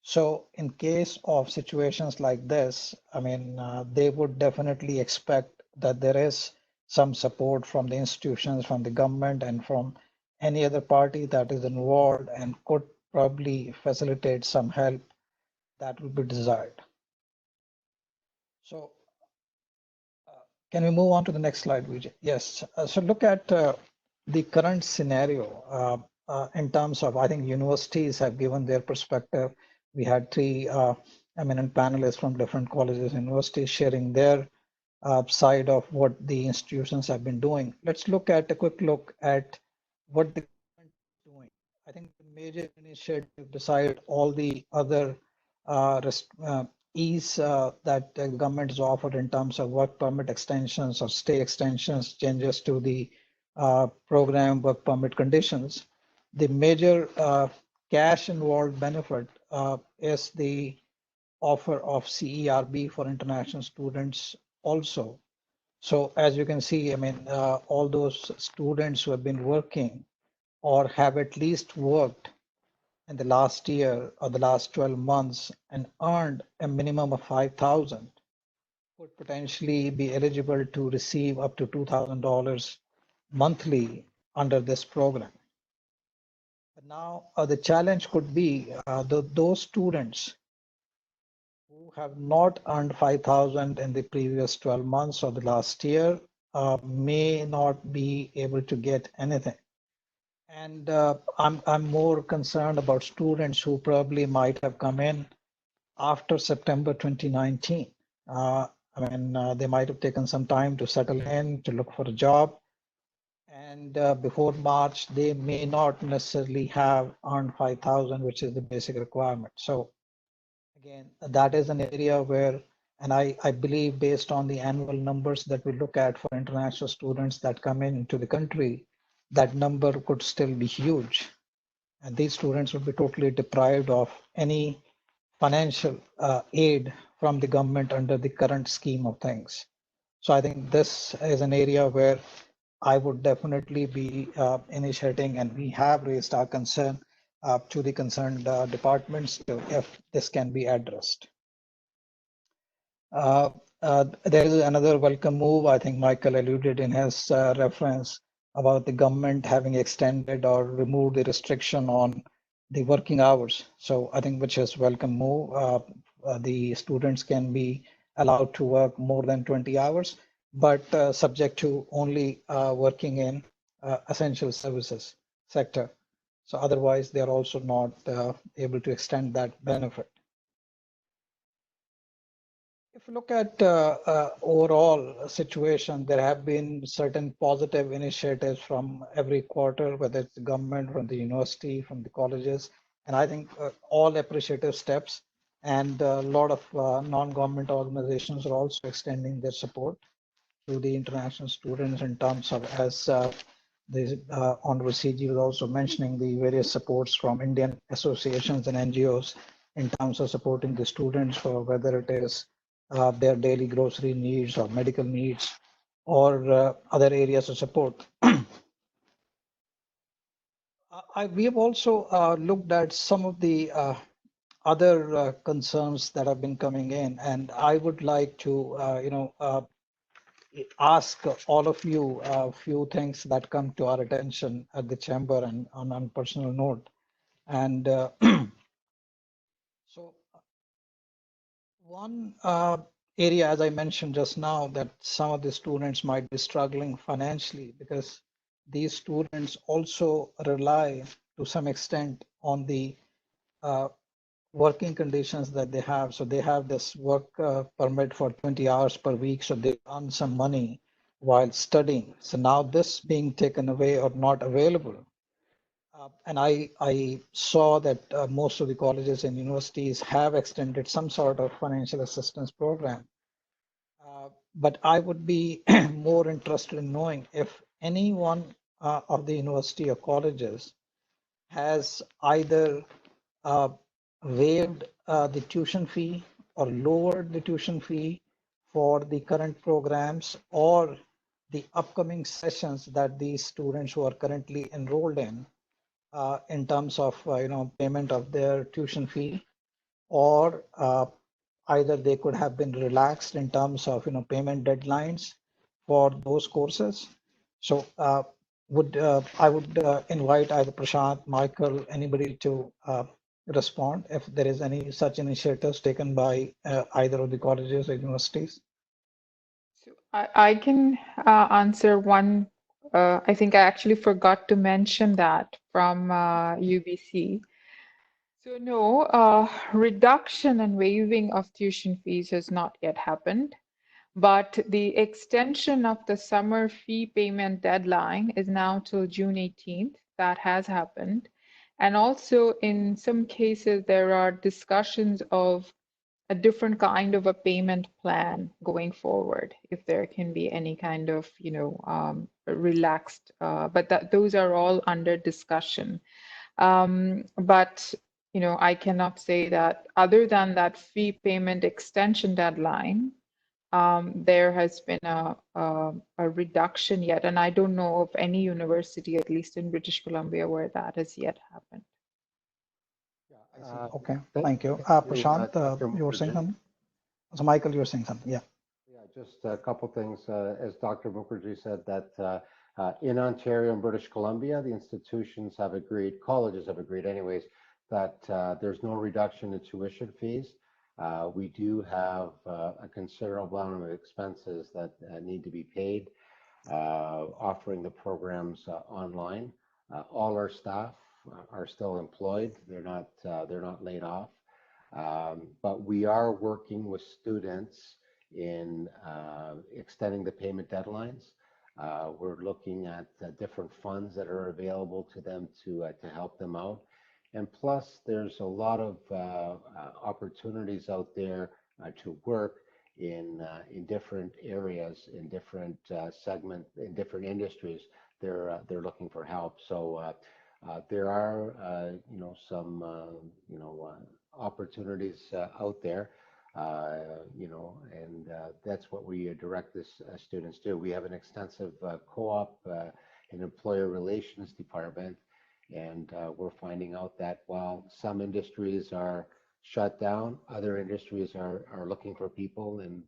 so in case of situations like this, I mean, they would definitely expect that there is some support from the institutions, from the government, and from any other party that is involved and could probably facilitate some help that would be desired. So can we move on to the next slide, Vijay? Yes. So look at the current scenario in terms of, I think universities have given their perspective. We had three eminent panelists from different colleges and universities sharing their side of what the institutions have been doing. Let's look at a quick look at what the government is doing. I think the major initiative beside all the other ease that the government has offered in terms of work permit extensions or stay extensions, changes to the program work permit conditions. The major cash involved benefit is the offer of CERB for international students also. So as you can see, I mean, all those students who have been working or have at least worked in the last year or the last 12 months and earned a minimum of 5,000 would potentially be eligible to receive up to $2,000 monthly under this program. But now the challenge could be those students who have not earned 5,000 in the previous 12 months or the last year may not be able to get anything. And I'm more concerned about students who probably might have come in after September 2019. I mean, they might have taken some time to settle in, to look for a job. and before March, they may not necessarily have earned 5,000, which is the basic requirement. So again, that is an area where, and I believe based on the annual numbers that we look at for international students that come into the country, that number could still be huge. And these students would be totally deprived of any financial aid from the government under the current scheme of things. So I think this is an area where I would definitely be initiating, and we have raised our concern to the concerned departments if this can be addressed. There is another welcome move. I think Michael alluded in his reference about the government having extended or removed the restriction on the working hours. So I think which is welcome move. The students can be allowed to work more than 20 hours, but subject to only working in essential services sector. So otherwise, they are also not able to extend that benefit. If you look at overall situation, there have been certain positive initiatives from every quarter, whether it's the government, from the university, from the colleges, and I think all appreciative steps. And a lot of non-government organizations are also extending their support to the international students in terms of, as the Honorable CG was also mentioning, the various supports from Indian associations and NGOs in terms of supporting the students for whether it is their daily grocery needs or medical needs or other areas of support. We have also looked at some of the other concerns that have been coming in, and I would like to, ask all of you a few things that come to our attention at the chamber and on personal note. And so one area, as I mentioned just now, that some of the students might be struggling financially because these students also rely to some extent on the working conditions that they have. So they have this work permit for 20 hours per week. So they earn some money while studying. So now this being taken away or not available. And I saw that most of the colleges and universities have extended some sort of financial assistance program. But I would be more interested in knowing if any one of the university or colleges has either waived the tuition fee or lowered the tuition fee for the current programs or the upcoming sessions that these students who are currently enrolled in terms of payment of their tuition fee, or either they could have been relaxed in terms of payment deadlines for those courses. So I would invite either Prashant, Michael, anybody to respond if there is any such initiatives taken by either of the colleges or universities. So I can answer one. I think I actually forgot to mention that from UBC. So no, reduction and waiving of tuition fees has not yet happened, but the extension of the summer fee payment deadline is now till June 18th. That has happened. And also in some cases, there are discussions of a different kind of a payment plan going forward, if there can be any kind of, relaxed, but those are all under discussion. But I cannot say that other than that fee payment extension deadline, there has been a reduction yet. And I don't know of any university, at least in British Columbia, where that has yet happened. Okay, thank you. Prashant, you were saying something? So Michael, you were saying something, yeah. Yeah, just a couple things. As Dr. Mukkerjee said, that in Ontario and British Columbia, the institutions have agreed, colleges have agreed anyways, that there's no reduction in tuition fees. We do have a considerable amount of expenses that need to be paid, offering the programs online. All our staff are still employed. They're not laid off. But we are working with students in extending the payment deadlines. We're looking at different funds that are available to them to help them out. And plus, there's a lot of opportunities out there to work in different areas, in different segments, in different industries. They're looking for help. So there are some opportunities out there. And that's what we direct this students to. We have an extensive co-op and employer relations department, and we're finding out that while some industries are shut down, other industries are looking for people and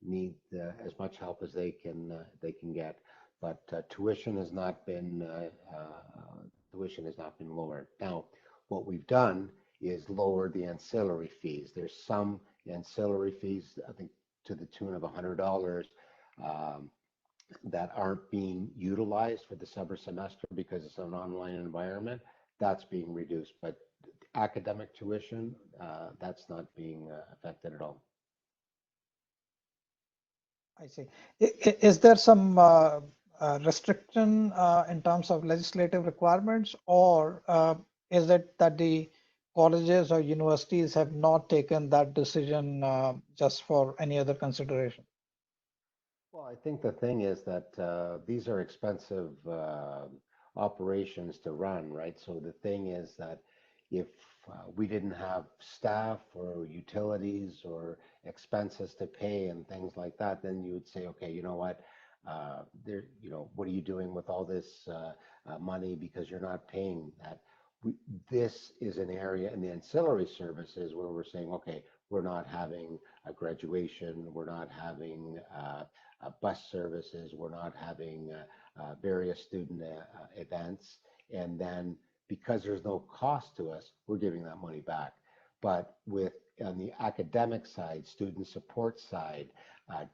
need as much help as they can get. But tuition has not been lowered. Now, what we've done is lower the ancillary fees. There's some ancillary fees, I think, to the tune of $100 that aren't being utilized for the summer semester because it's an online environment. That's being reduced, but academic tuition, that's not being affected at all. I see. Is there some restriction in terms of legislative requirements, or is it that the colleges or universities have not taken that decision just for any other consideration? Well, I think the thing is that these are expensive operations to run, right? So the thing is that if we didn't have staff or utilities or expenses to pay and things like that, then you would say, okay, you know what, what are you doing with all this money because you're not paying that? This is an area in the ancillary services where we're saying, okay, we're not having a graduation, we're not having bus services, we're not having various student events, and then because there's no cost to us, we're giving that money back. But on the academic side, student support side,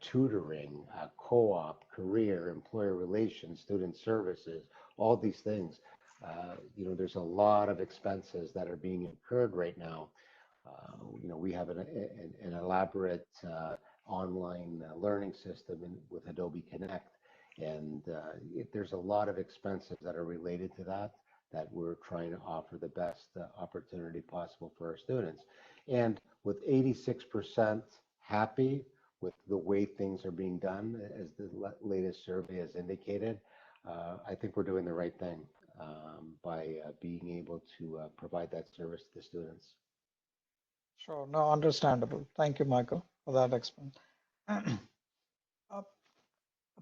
tutoring, co-op, career, employer relations, student services, all these things, there's a lot of expenses that are being incurred right now. We have an elaborate online learning system with Adobe Connect, and there's a lot of expenses that are related to that we're trying to offer the best opportunity possible for our students. And with 86% happy with the way things are being done, as the latest survey has indicated, I think we're doing the right thing by being able to provide that service to the students. Sure, no, understandable. Thank you, Michael, for that explanation.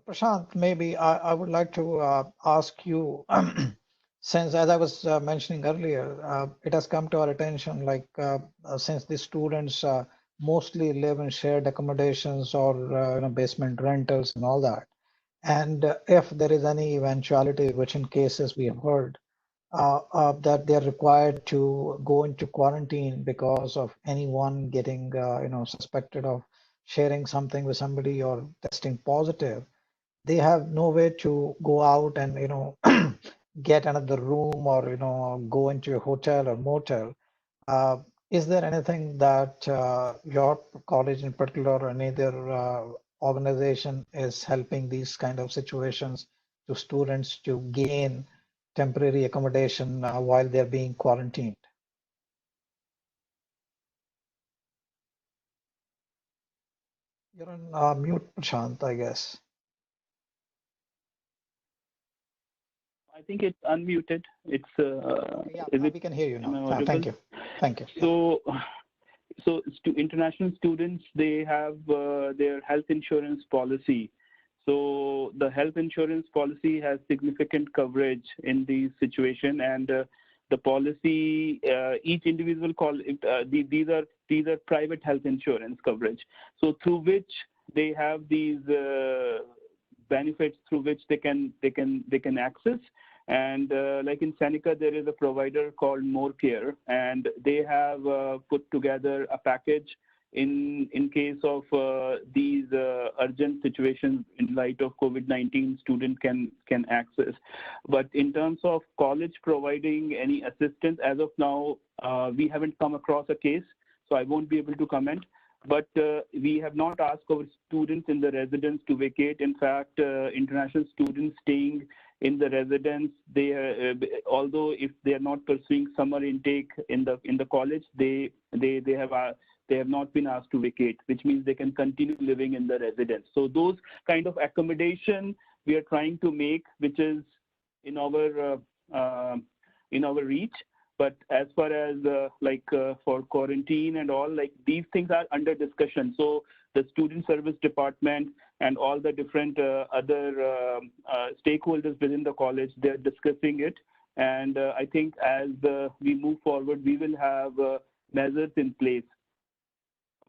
Prashant, maybe I would like to ask you, since as I was mentioning earlier, it has come to our attention, like since the students mostly live in shared accommodations or basement rentals and all that, and if there is any eventuality, which in cases we have heard, that they're required to go into quarantine because of anyone getting suspected of sharing something with somebody or testing positive, they have no way to go out and get another room or go into a hotel or motel. Is there anything that your college in particular or any other organization is helping these kind of situations to students to gain temporary accommodation while they're being quarantined? You're on mute, Prashant, I guess. I think it's unmuted. It's yeah, is it, we can hear you now. Thank you. Thank you. So international students, they have their health insurance policy. So the health insurance policy has significant coverage in these situations, and the policy, each individual these are private health insurance coverage. So through which they have these benefits through which they can access. And like in Seneca, there is a provider called Mukkerjee, and they have put together a package in case of these urgent situations in light of COVID-19, student can access. But in terms of college providing any assistance, as of now, we haven't come across a case, so I won't be able to comment. but we have not asked our students in the residence to vacate. In fact, international students staying in the residence, they although if they are not pursuing summer intake in the college, they have not been asked to vacate, which means they can continue living in the residence. So those kind of accommodation we are trying to make, which is in our reach. But as far as for quarantine and all, like these things are under discussion. So the student service department and all the different other stakeholders within the college, they're discussing it. And I think as we move forward, we will have measures in place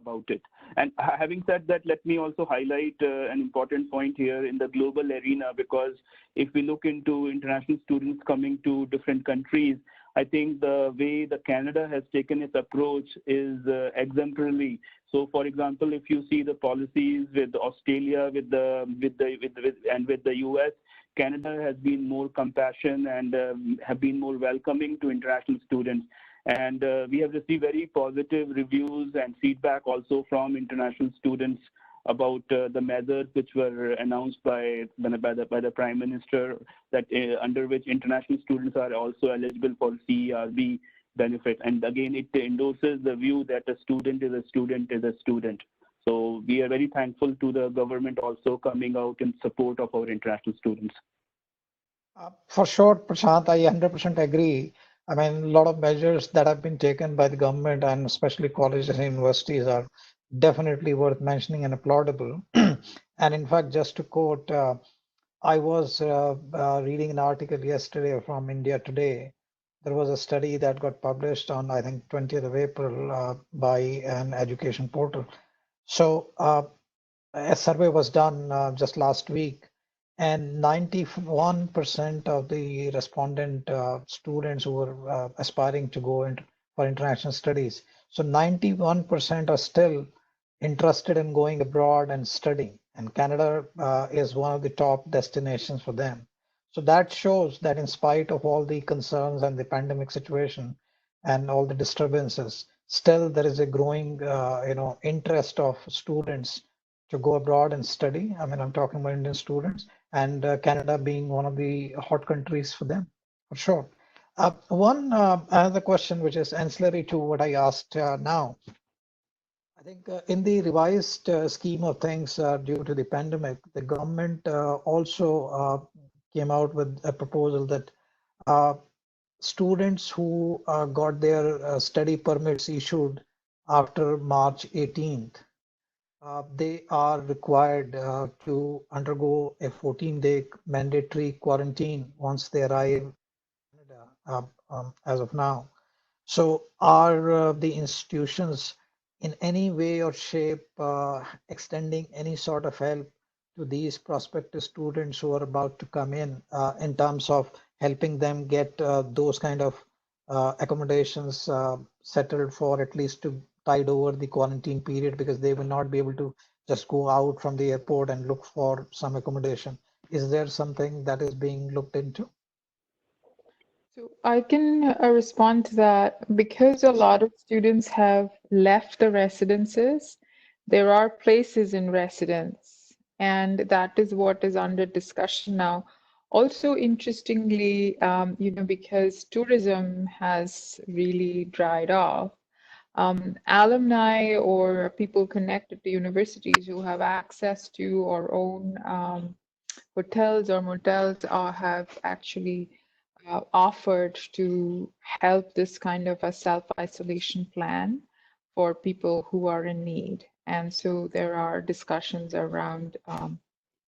about it. And having said that, let me also highlight an important point here in the global arena, because if we look into international students coming to different countries, I think the way the Canada has taken its approach is exemplary. So, for example, if you see the policies with Australia, with the US, Canada has been more compassionate and have been more welcoming to international students. And we have received very positive reviews and feedback also from international students about the measures which were announced by the Prime Minister, that under which international students are also eligible for CERB benefit. And again, it endorses the view that a student is a student is a student. So we are very thankful to the government also coming out in support of our international students. For sure, Prashant, I 100% agree. I mean, a lot of measures that have been taken by the government and especially colleges and universities are definitely worth mentioning and applaudable. And in fact, just to quote, I was reading an article yesterday from India Today. There was a study that got published on, I think, 20th of April by an education portal. So a survey was done just last week, and 91% of the respondent students who were aspiring to go for international studies. So 91% are still interested in going abroad and studying, and Canada is one of the top destinations for them. So that shows that in spite of all the concerns and the pandemic situation and all the disturbances, still there is a growing interest of students to go abroad and study. I mean, I'm talking about Indian students, and Canada being one of the hot countries for them, for sure. Another question, which is ancillary to what I asked now. I think in the revised scheme of things due to the pandemic, the government also came out with a proposal that students who got their study permits issued after March 18th, they are required to undergo a 14-day mandatory quarantine once they arrive in Canada as of now. So are the institutions in any way or shape extending any sort of help to these prospective students who are about to come in terms of helping them get those kind of accommodations settled for at least to tide over the quarantine period, because they will not be able to just go out from the airport and look for some accommodation? Is there something that is being looked into? So I can respond to that. Because a lot of students have left the residences, there are places in residence, and that is what is under discussion now. Also, interestingly, because tourism has really dried off, alumni or people connected to universities who have access to or own hotels or motels have actually offered to help this kind of a self-isolation plan for people who are in need. And so there are discussions around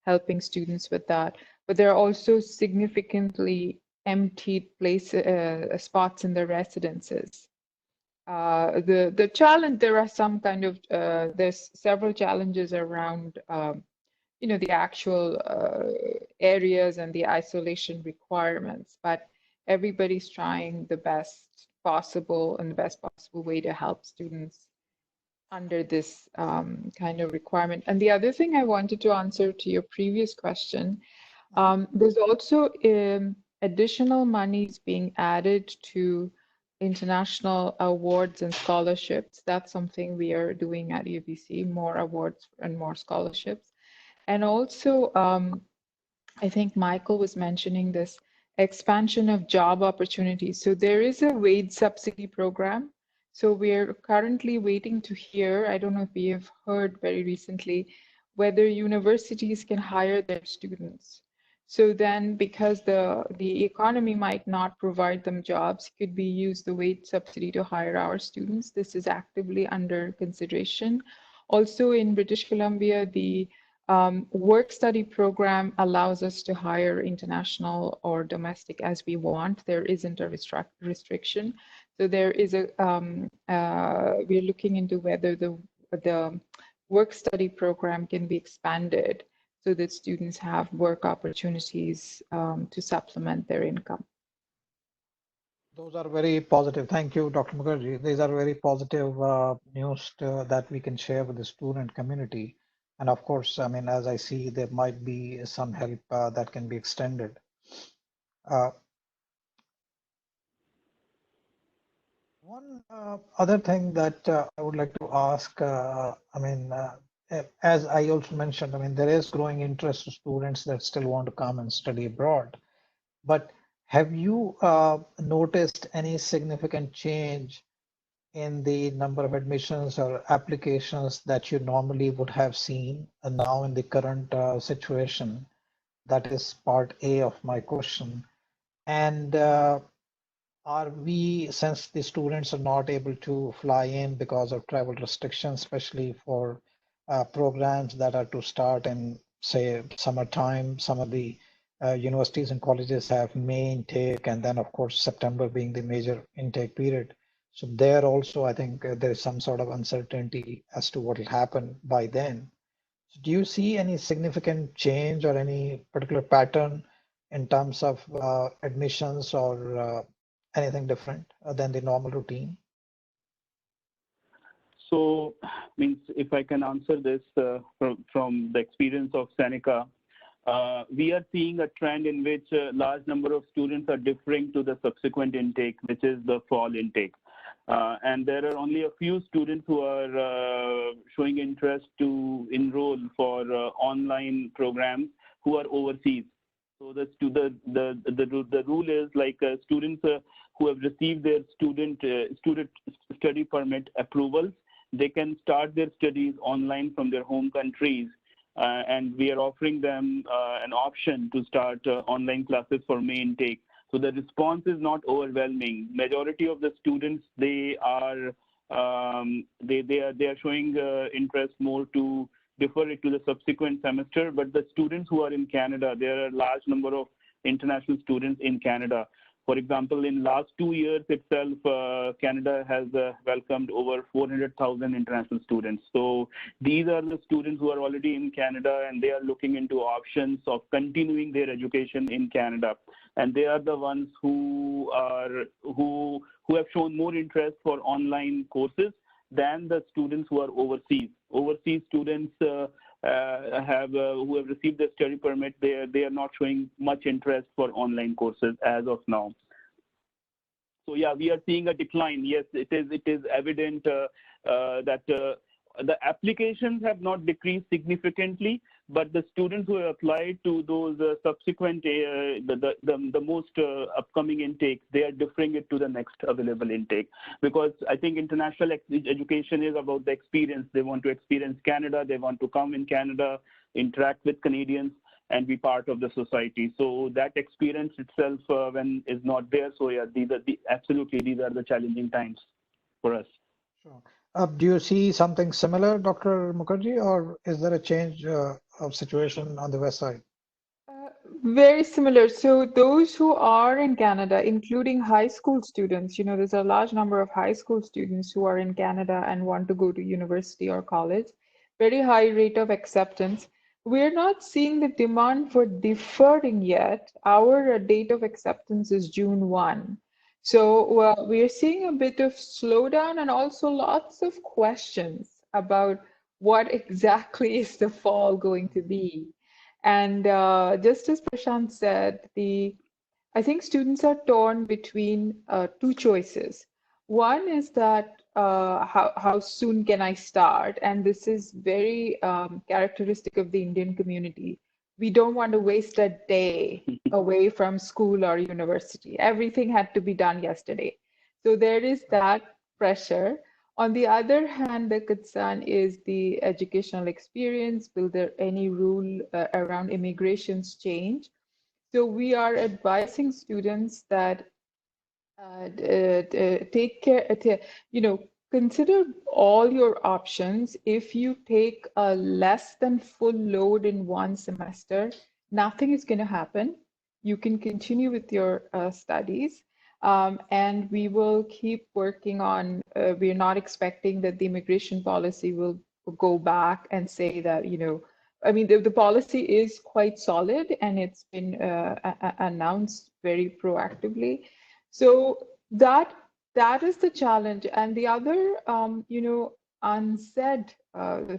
helping students with that. But there are also significantly emptied spots in the residences. The challenge, there are some kind of, there's several challenges around the actual areas and the isolation requirements, but everybody's trying the best possible way to help students under this kind of requirement. And the other thing I wanted to answer to your previous question, there's also additional monies being added to international awards and scholarships. That's something we are doing at UBC, more awards and more scholarships. And also, I think Michael was mentioning this expansion of job opportunities. So there is a wage subsidy program. So we're currently waiting to hear, I don't know if we have heard very recently, whether universities can hire their students. So then, because the economy might not provide them jobs, could we use the wage subsidy to hire our students? This is actively under consideration. Also in British Columbia, the work study program allows us to hire international or domestic as we want. There isn't a restriction. So there is a, we're looking into whether the work study program can be expanded so that students have work opportunities to supplement their income. Those are very positive. Thank you, Dr. Mukherjee. These are very positive news that we can share with the student community. And of course, I mean, as I see, there might be some help that can be extended. One other thing that I would like to ask, as I also mentioned, I mean, there is growing interest of students that still want to come and study abroad. But have you noticed any significant change in the number of admissions or applications that you normally would have seen now in the current situation? That is part A of my question. And are we, since the students are not able to fly in because of travel restrictions, especially for programs that are to start in, say, summertime, some of the universities and colleges have May intake, and then, of course, September being the major intake period. So there also, I think there is some sort of uncertainty as to what will happen by then. So do you see any significant change or any particular pattern in terms of admissions or anything different than the normal routine? So, means if I can answer this from the experience of Seneca, we are seeing a trend in which a large number of students are deferring to the subsequent intake, which is the fall intake. And there are only a few students who are showing interest to enroll for online programs who are overseas. So the rule is like students who have received their student study permit approvals, they can start their studies online from their home countries. And we are offering them an option to start online classes for May intake. So the response is not overwhelming. Majority of the students, they are showing interest more to defer it to the subsequent semester. But the students who are in Canada, there are a large number of international students in Canada. For example, in last 2 years itself, Canada has welcomed over 400,000 international students. So these are the students who are already in Canada and they are looking into options of continuing their education in Canada. And they are the ones who have shown more interest for online courses than the students who are overseas. Overseas students who have received the study permit, they are not showing much interest for online courses as of now. So yeah, we are seeing a decline. Yes, it is evident that the applications have not decreased significantly, but the students who have applied to those subsequent the most upcoming intake, they are deferring it to the next available intake, because I think international education is about the experience. They want to experience Canada, they want to come in Canada, interact with Canadians and be part of the society. So that experience itself when is not there. So yeah, these are the challenging times for us. Sure. Do you see something similar, Dr. Mukherjee, or is there a change of situation on the west side? Very similar. So those who are in Canada, including high school students, there's a large number of high school students who are in Canada and want to go to university or college. Very high rate of acceptance. We're not seeing the demand for deferring yet. Our date of acceptance is June 1. So we're seeing a bit of slowdown and also lots of questions about what exactly is the fall going to be. And just as Prashant said, I think students are torn between two choices. One is that how soon can I start? And this is very characteristic of the Indian community. We don't want to waste a day away from school or university. Everything had to be done yesterday. So there is that pressure. On the other hand, the concern is the educational experience. Will there any rule around immigrations change? So we are advising students that take care, consider all your options. If you take a less than full load in one semester, nothing is going to happen. You can continue with your studies. And we will keep working on, we're not expecting that the immigration policy will go back and say that, I mean, the policy is quite solid and it's been announced very proactively. So that is the challenge. And the other, unsaid,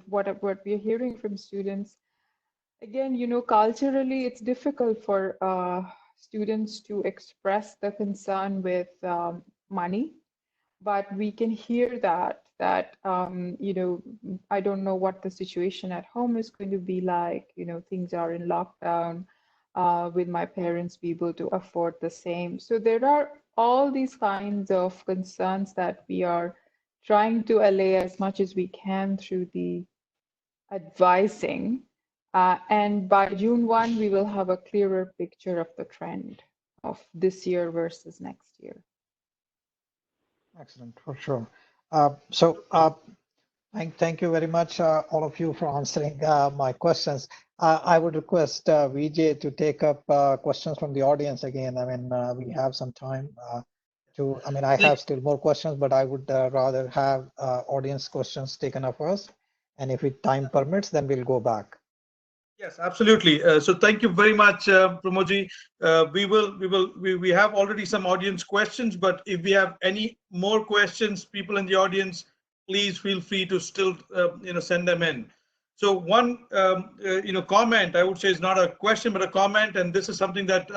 what we're hearing from students, again, culturally, it's difficult for students to express the concern with money, but we can hear that I don't know what the situation at home is going to be like. Things are in lockdown. Will my parents be able to afford the same? So there are all these kinds of concerns that we are trying to allay as much as we can through the advising. And by June 1, we will have a clearer picture of the trend of this year versus next year. Excellent, for sure. Thank you very much, all of you, for answering my questions. I would request Vijay to take up questions from the audience again. I mean, we have some time I have still more questions, but I would rather have audience questions taken up first. And if time permits, then we'll go back. Yes, absolutely. So thank you very much, Pramodji. We have already some audience questions, but if we have any more questions, people in the audience, please feel free to still send them in. So one comment, I would say, is not a question but a comment, and this is something that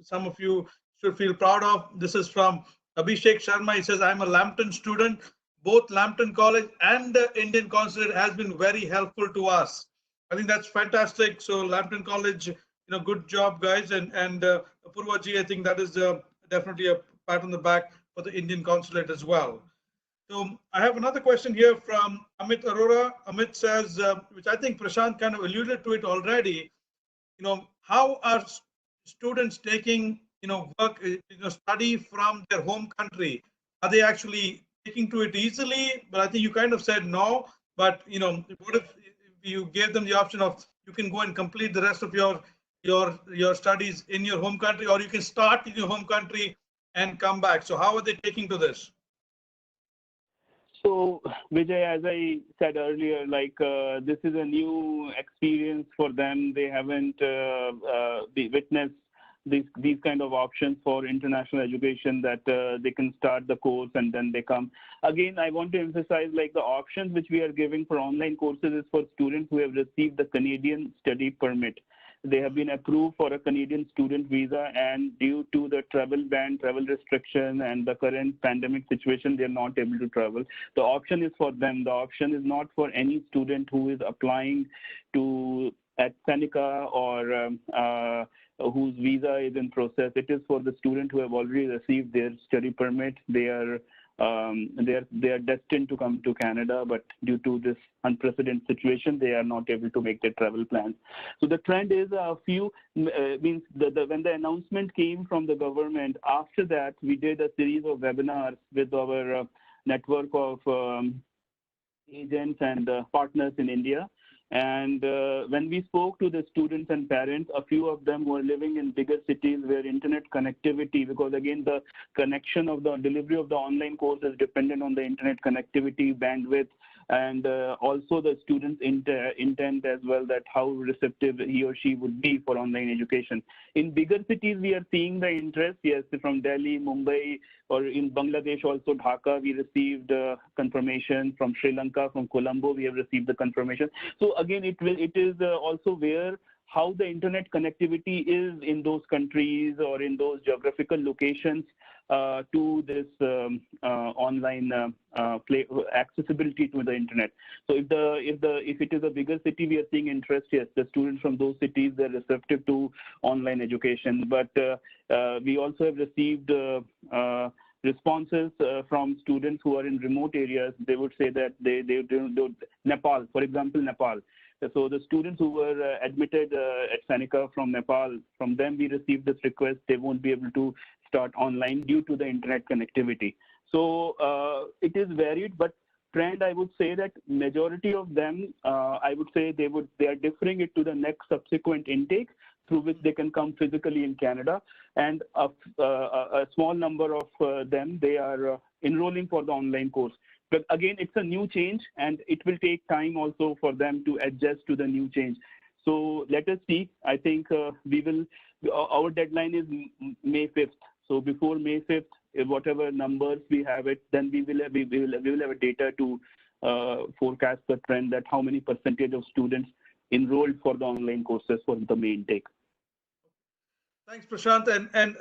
some of you should feel proud of. This is from Abhishek Sharma. He says, "I'm a Lambton student. Both Lambton College and the Indian Consulate has been very helpful to us." I think that's fantastic. So Lambton College, good job, guys, and Apoorva ji, I think that is definitely a pat on the back for the Indian Consulate as well. So I have another question here from Amit Arora. Amit says, which I think Prashant kind of alluded to it already. How are students taking work, study from their home country? Are they actually taking to it easily? But I think you kind of said no. But what if you gave them the option of you can go and complete the rest of your studies in your home country, or you can start in your home country and come back? So how are they taking to this? So Vijay, as I said earlier, this is a new experience for them. They haven't witnessed these kind of options for international education, that they can start the course and then they come. Again, I want to emphasize, the options which we are giving for online courses is for students who have received the Canadian study permit. They have been approved for a Canadian student visa, and due to the travel ban, travel restriction, and the current pandemic situation, they are not able to travel. The option is for them. The option is not for any student who is applying at Seneca or whose visa is in process. It is for the student who have already received their study permit. They are destined to come to Canada, but due to this unprecedented situation, they are not able to make their travel plans. So the trend is when the announcement came from the government, after that we did a series of webinars with our network of agents and partners in India. And when we spoke to the students and parents, a few of them were living in bigger cities where internet connectivity, because again, the connection of the delivery of the online course is dependent on the internet connectivity, bandwidth, and also the student's intent as well, that how receptive he or she would be for online education. In bigger cities, we are seeing the interest, yes, from Delhi, Mumbai, or in Bangladesh also, Dhaka, we received confirmation. From Sri Lanka, from Colombo, we have received the confirmation. So again, it is also where how the internet connectivity is in those countries or in those geographical locations to this online accessibility to the internet. So if it is a bigger city, we are seeing interest. Yes, the students from those cities, they're receptive to online education. But we also have received responses from students who are in remote areas. They would say that they Nepal, for example, Nepal. So the students who were admitted at Seneca from Nepal, from them we received this request. They won't be able to start online due to the internet connectivity. So it is varied, but trend, I would say that majority of them, I would say they are deferring it to the next subsequent intake through which they can come physically in Canada, and a small number of them, they are enrolling for the online course. But again, it's a new change, and it will take time also for them to adjust to the new change. So let us see. I think our deadline is May 5th. So before May 5th, whatever numbers we have it, then we will have a data to forecast the trend, that how many percentage of students enrolled for the online courses for the May intake. Thanks, Prashant. And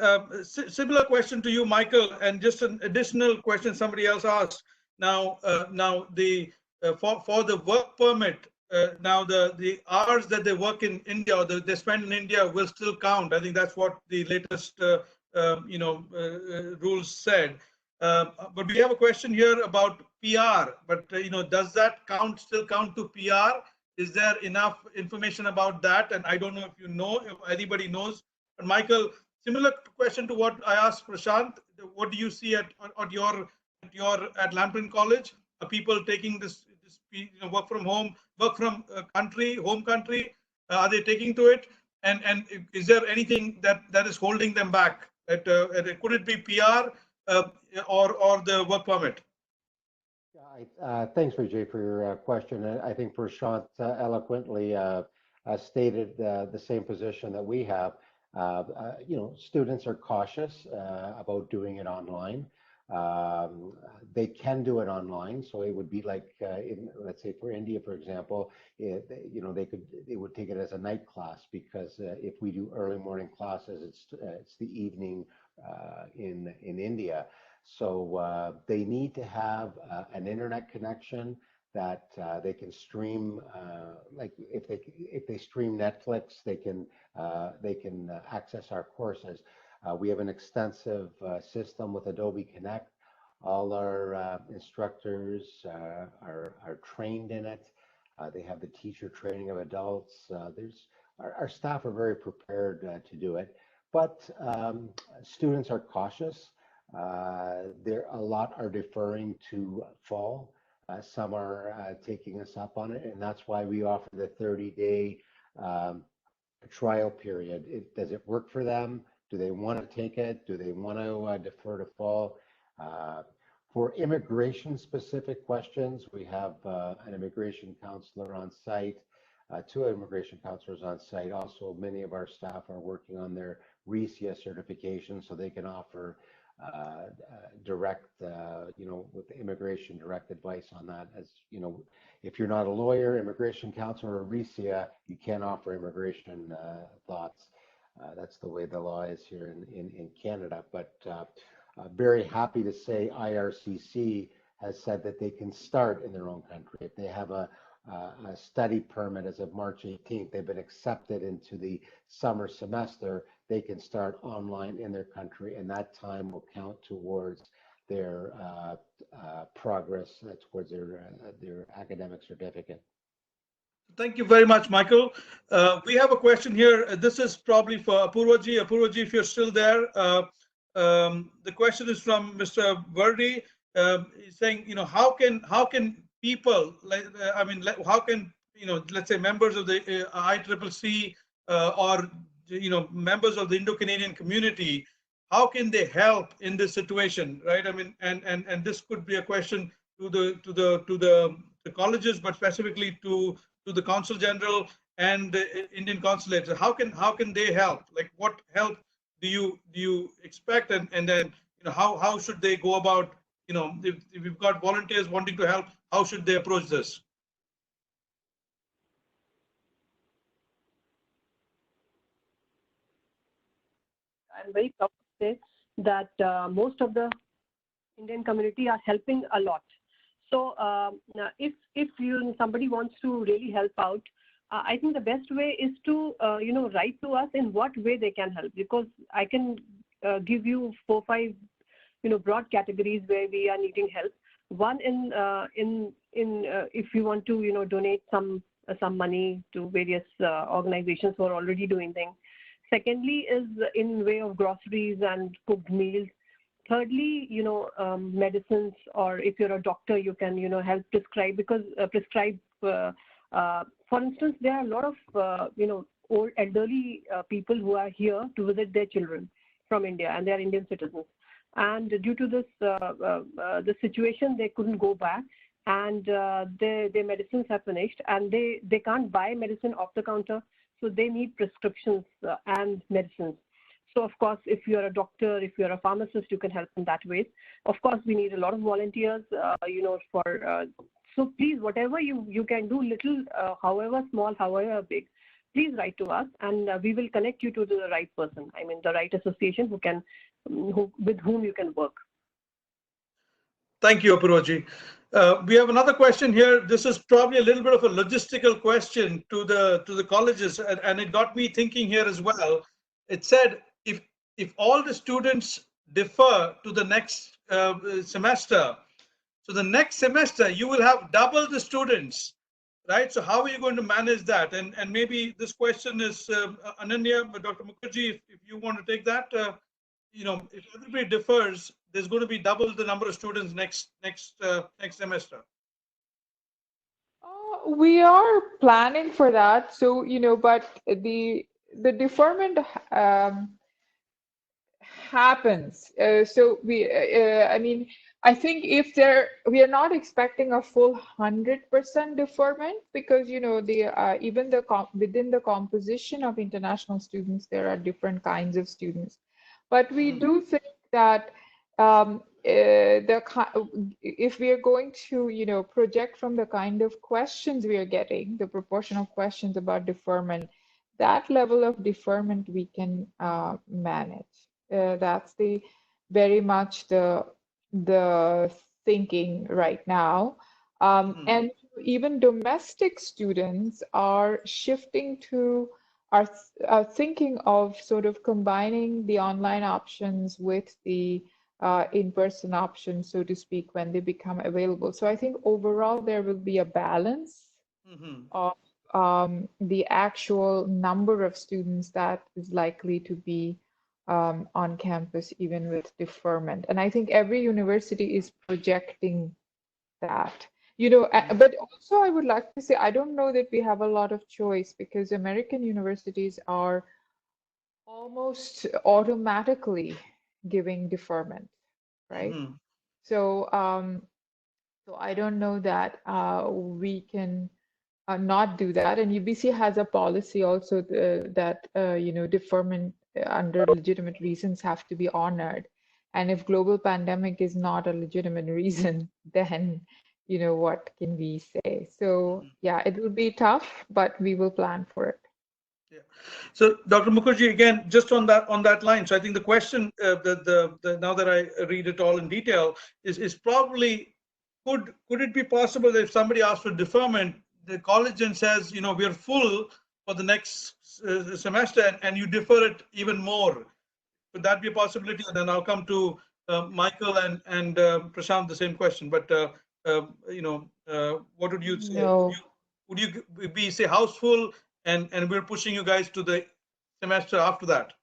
similar question to you, Michael, and just an additional question somebody else asked. Now, for the work permit, now the hours that they work in India or they spend in India will still count. I think that's what the latest rules said. But we have a question here about PR. But does that still count to PR? Is there enough information about that? And I don't know if anybody knows. And Michael, similar question to what I asked Prashant. What do you see at Lamprey College? Are people taking this work from home, work from home country? Are they taking to it? And is there anything that is holding them back? Could it be PR or the work permit? Yeah, thanks, Vijay, for your question. I think Prashant eloquently stated the same position that we have. Students are cautious about doing it online. They can do it online, so it would be like, let's say for India, for example, they would take it as a night class, because if we do early morning classes, it's the evening in India. So they need to have an internet connection that they can stream. Like if they stream Netflix, they can access our courses. We have an extensive system with Adobe Connect. All our instructors are trained in it. They have the teacher training of adults. Our staff are very prepared to do it, but students are cautious. A lot are deferring to fall. Some are taking us up on it, and that's why we offer the 30-day trial period. Does it work for them? Do they want to take it? Do they want to defer to fall? For immigration-specific questions, we have an immigration counselor on site, 2 immigration counselors on site. Also, many of our staff are working on their RECIA certification, so they can offer direct, with immigration direct advice on that. As you know, if you're not a lawyer, immigration counselor, or RECIA, you can't offer immigration thoughts. That's the way the law is here in Canada. But very happy to say IRCC has said that they can start in their own country. If they have a study permit as of March 18th, they've been accepted into the summer semester, they can start online in their country, and that time will count towards their progress, towards their academic certificate. Thank you very much, Michael. We have a question here. This is probably for Apoorva. Apoorva, if you're still there. The question is from Mr. Verdi. He's saying, how can people, how can, let's say members of the ICCC or, members of the Indo-Canadian community, how can they help in this situation, right? I mean, and this could be a question to the colleges, but specifically to the Consul General and the Indian consulates. How can they help? Like, what help do you expect, and then how should they go about? If we've got volunteers wanting to help, how should they approach this? I'm very proud to say that most of the Indian community are helping a lot. So if somebody wants to really help out, I think the best way is to write to us in what way they can help, because I can give you 4, 5 broad categories where we are needing help. One if you want to donate some money to various organizations who are already doing things. Secondly is in way of groceries and cooked meals. Thirdly, medicines, or if you're a doctor, you can help prescribe, because for instance, there are a lot of old elderly people who are here to visit their children from India, and they are Indian citizens. And due to this the situation, they couldn't go back, and their medicines have finished, and they can't buy medicine off the counter, so they need prescriptions and medicines. So of course, if you're a doctor, if you're a pharmacist, you can help in that way. Of course, we need a lot of volunteers, so please, whatever you can do, little, however small, however big, please write to us, and we will connect you to the right person. I mean, the right association with whom you can work. Thank you, Apoorva. We have another question here. This is probably a little bit of a logistical question to the colleges, and it got me thinking here as well. It said if all the students defer to the next semester, so the next semester you will have double the students, right? So how are you going to manage that? And maybe this question is Ananya, Dr. Mukkerjee, if you want to take that. If everybody differs, there's going to be double the number of students next semester. We are planning for that. So but the deferment happens. So I mean, I think we are not expecting a full 100% deferment, because even within the composition of international students, there are different kinds of students. But we do think that if we are going to project from the kind of questions we are getting, the proportion of questions about deferment, that level of deferment we can manage. That's very much the thinking right now. And even domestic students are shifting are thinking of sort of combining the online options with the in-person options, so to speak, when they become available. So I think overall there will be a balance of the actual number of students that is likely to be on campus, even with deferment. And I think every university is projecting that. But also I would like to say, I don't know that we have a lot of choice, because American universities are almost automatically giving deferment, right? So I don't know that we can not do that. And UBC has a policy also that deferment under legitimate reasons have to be honored. And if global pandemic is not a legitimate reason, then what can we say? So yeah, it will be tough, but we will plan for it. Yeah. So Dr. Mukkerjee, again, just on that line. So I think the question, now that I read it all in detail, is probably could it be possible that if somebody asks for deferment, the college then says, we are full for the next semester, and you defer it even more? Could that be a possibility? And then I'll come to Michael and Prashant, the same question. But what would you say? No. Would you be say house full, and we're pushing you guys to the semester after that?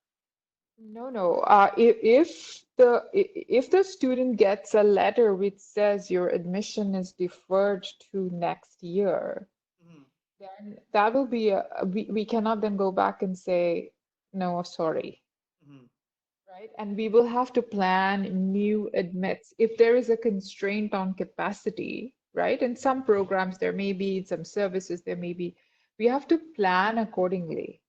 No. If the student gets a letter which says your admission is deferred to next year, then that will be we cannot then go back and say no, sorry. Right? And we will have to plan new admits. If there is a constraint on capacity, right? In some programs, there may be, in some services, there may be, we have to plan accordingly.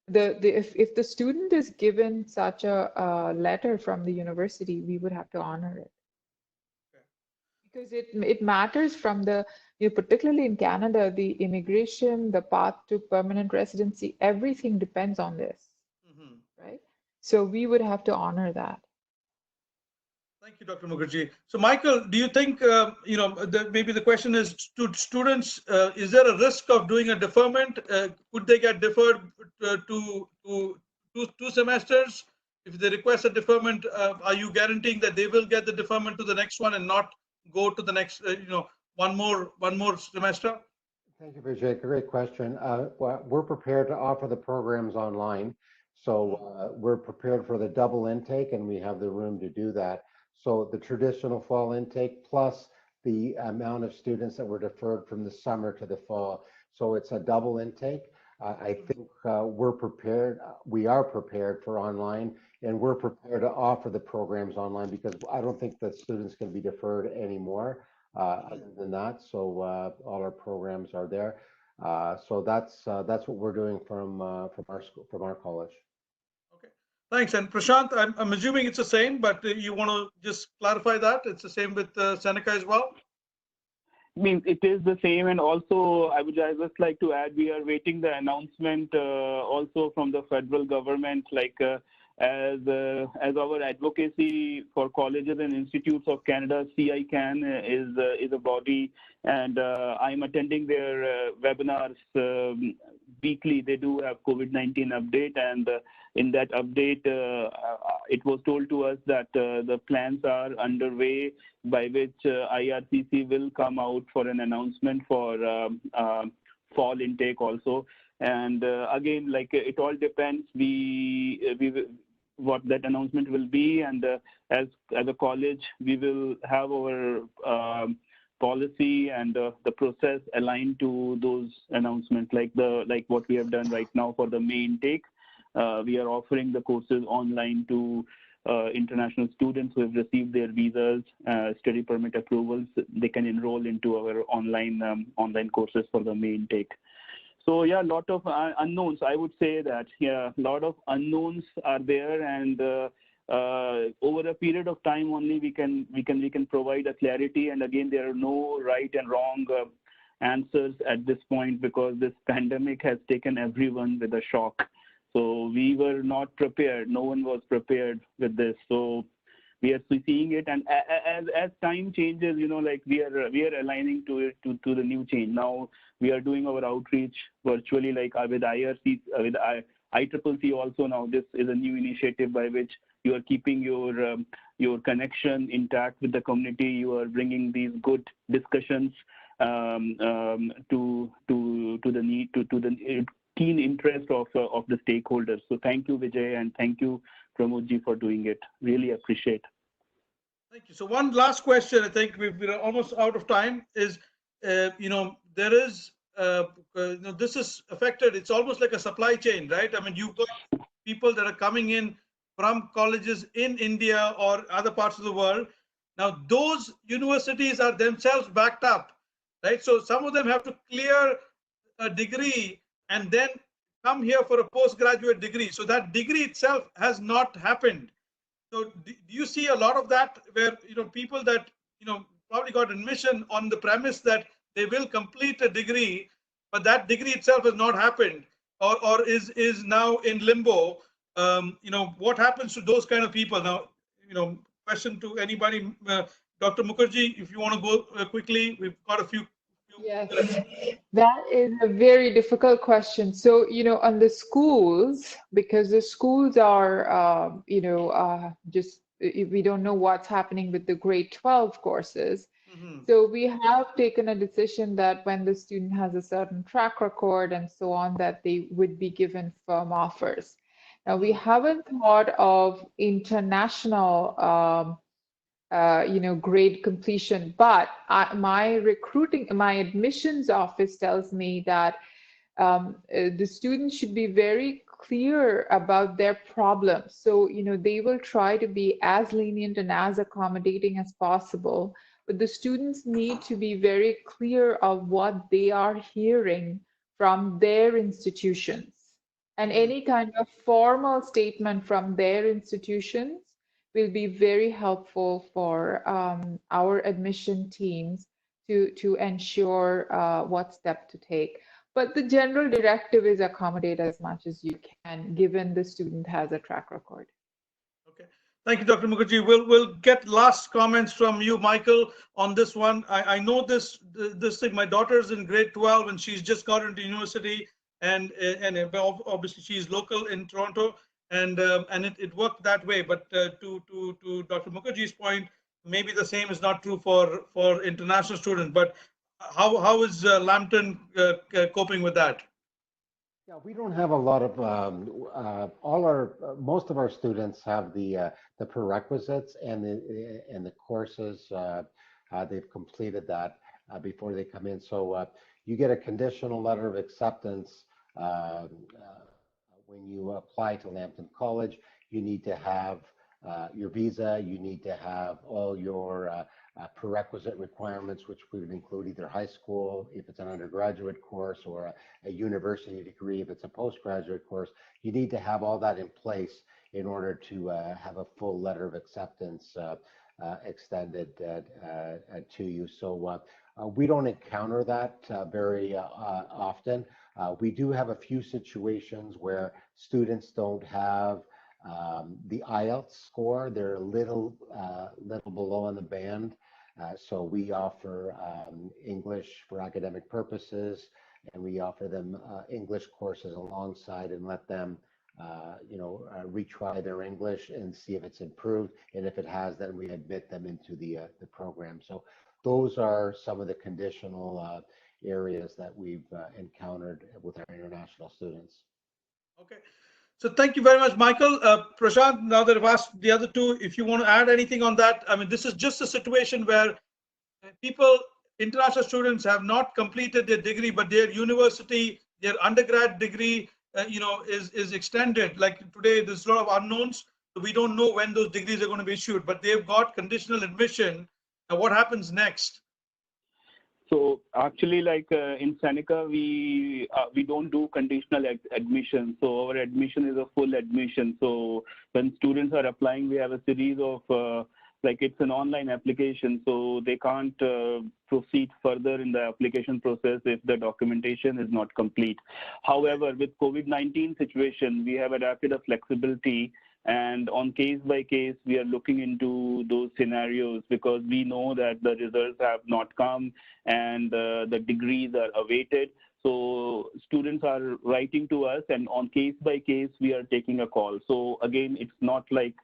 If the student is given such a letter from the university, we would have to honor it. Because it matters from particularly in Canada, the immigration, the path to permanent residency, everything depends on this, right? So we would have to honor that. Thank you, Dr. Mukherjee. So, Michael, do you think, maybe the question is to students, is there a risk of doing a deferment? Could they get deferred to two semesters? If they request a deferment, are you guaranteeing that they will get the deferment to the next one and not go to the next, one more semester? Thank you, Vijay. Great question. We're prepared to offer the programs online. So we're prepared for the double intake, and we have the room to do that. So the traditional fall intake plus the amount of students that were deferred from the summer to the fall. So it's a double intake. I think we're prepared. We are prepared for online, and we're prepared to offer the programs online because I don't think that students can be deferred anymore. Other than that, so all our programs are there. So that's what we're doing from our school, from our college. Okay, thanks. And Prashant, I'm assuming it's the same, but you want to just clarify that it's the same with Seneca as well? I mean, it is the same, and also I would just like to add, we are waiting the announcement also from the federal government, like as our advocacy for colleges and institutes of Canada, CICAN is a body, and I'm attending their webinars weekly. They do have COVID-19 update, and in that update, it was told to us that the plans are underway by which IRCC will come out for an announcement for fall intake also. And again, like it all depends. What that announcement will be, and as a college, we will have our policy and the process aligned to those announcements, like what we have done right now for the May intake. We are offering the courses online to international students who have received their visas, study permit approvals. They can enroll into our online courses for the May intake. So yeah, a lot of unknowns. I would say that a lot of unknowns are there, and over a period of time only we can provide a clarity. And again, there are no right and wrong answers at this point because this pandemic has taken everyone with a shock. So we were not prepared. No one was prepared with this. So we are seeing it, and as time changes, like we are aligning to it to the new change. Now we are doing our outreach virtually, like with IRC, with ICCC also. Now this is a new initiative by which you are keeping your connection intact with the community. You are bringing these good discussions to the keen interest of the stakeholders. So thank you, Vijay, and thank you, Pramodji, for doing it. Really appreciate. Thank you. So one last question, I think we're almost out of time, is, there is, this is affected. It's almost like a supply chain, right? I mean, you've got people that are coming in from colleges in India or other parts of the world. Now, those universities are themselves backed up, right? So some of them have to clear a degree and then come here for a postgraduate degree. So that degree itself has not happened. So do you see a lot of that where, people that, probably got admission on the premise that they will complete a degree, but that degree itself has not happened or is now in limbo? What happens to those kind of people? Now, question to anybody, Dr. Mukherjee, if you want to go quickly, we've got a few. Yes, that is a very difficult question. So, on the schools, because the schools are, just, we don't know what's happening with the grade 12 courses. Mm-hmm. So we have taken a decision that when the student has a certain track record and so on, that they would be given firm offers. Now, we haven't thought of international grade completion, but my admissions office tells me that the students should be very clear about their problems. So, they will try to be as lenient and as accommodating as possible, but the students need to be very clear of what they are hearing from their institutions. And any kind of formal statement from their institutions will be very helpful for our admission teams to ensure what step to take. But the general directive is accommodate as much as you can, given the student has a track record. Okay. Thank you, Dr. Mukherjee. We'll get last comments from you, Michael, on this one. I know this thing. My daughter's in grade 12 and she's just got into university, and obviously she's local in Toronto, and it worked that way. But to Dr. Mukherjee's point, maybe the same is not true for international students. But how is Lambton coping with that? Yeah, we don't have a lot of most of our students have the prerequisites and the courses. They've completed that before they come in. So you get a conditional letter of acceptance when you apply to Lambton College. You need to have your visa. You need to have all your prerequisite requirements, which would include either high school, if it's an undergraduate course, or a university degree, if it's a postgraduate course. You need to have all that in place in order to have a full letter of acceptance extended to you. So we don't encounter that very often. We do have a few situations where students don't have the IELTS score. They're a little below on the band. So we offer English for academic purposes, and we offer them English courses alongside and let them, retry their English and see if it's improved. And if it has, then we admit them into the program. So those are some of the conditional areas that we've encountered with our international students. Okay. So thank you very much, Michael. Prashant, now that I've asked the other two, if you want to add anything on that. I mean, this is just a situation where international students have not completed their degree, but their university, their undergrad degree, is extended. Like today, there's a lot of unknowns. So we don't know when those degrees are going to be issued, but they've got conditional admission. Now, what happens next? So actually, like in Seneca, we don't do conditional admission. So our admission is a full admission. So when students are applying, we have a series of it's an online application, so they can't proceed further in the application process if the documentation is not complete. However, with COVID-19 situation, we have adapted a flexibility, and on case by case, we are looking into those scenarios because we know that the results have not come and the degrees are awaited. So students are writing to us, and on case by case, we are taking a call. So again, it's not like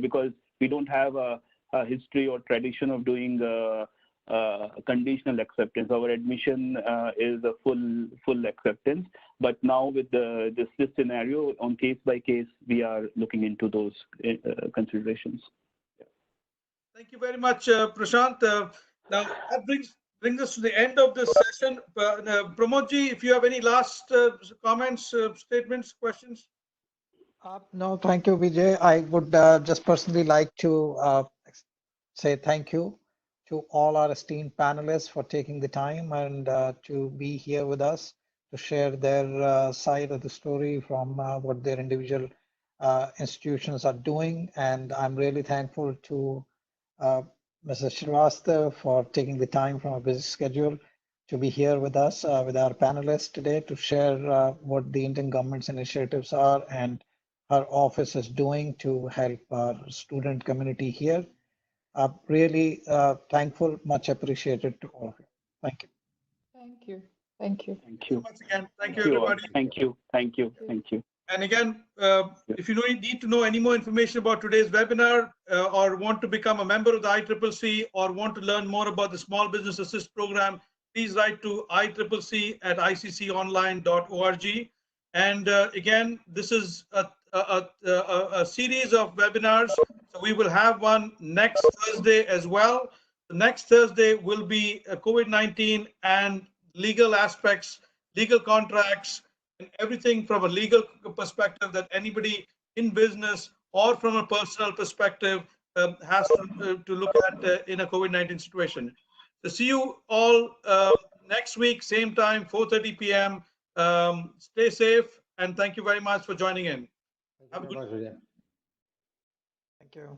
because we don't have a history or tradition of doing conditional acceptance. Our admission is a full acceptance. But now with this scenario, on case by case, we are looking into those considerations. Yeah. Thank you very much, Prashant. Now that brings us to the end of this session. Pramodji, if you have any last comments, statements, questions? No, thank you, Vijay. I would just personally like to say thank you to all our esteemed panelists for taking the time and to be here with us to share their side of the story from what their individual institutions are doing. And I'm really thankful to Mr. Srivastava for taking the time from a busy schedule to be here with us, with our panelists today to share what the Indian government's initiatives are and our office is doing to help our student community here. Really thankful, much appreciated to all of you. Thank you. Thank you. Thank you. Thank you. Once again, thank you, Thank you all. everybody. Thank you. Thank you. Thank you. And again, if you need to know any more information about today's webinar or want to become a member of the ICCC or want to learn more about the Small Business Assist Program, please write to iccc@icconline.org. And again, this is a series of webinars. So we will have one next Thursday as well. The next Thursday will be COVID-19 and legal aspects, legal contracts, and everything from a legal perspective that anybody in business or from a personal perspective has to look at in a COVID-19 situation. So see you all next week, same time, 4:30 p.m. Stay safe, and thank you very much for joining in. Thank you very much, Vijay. Thank you.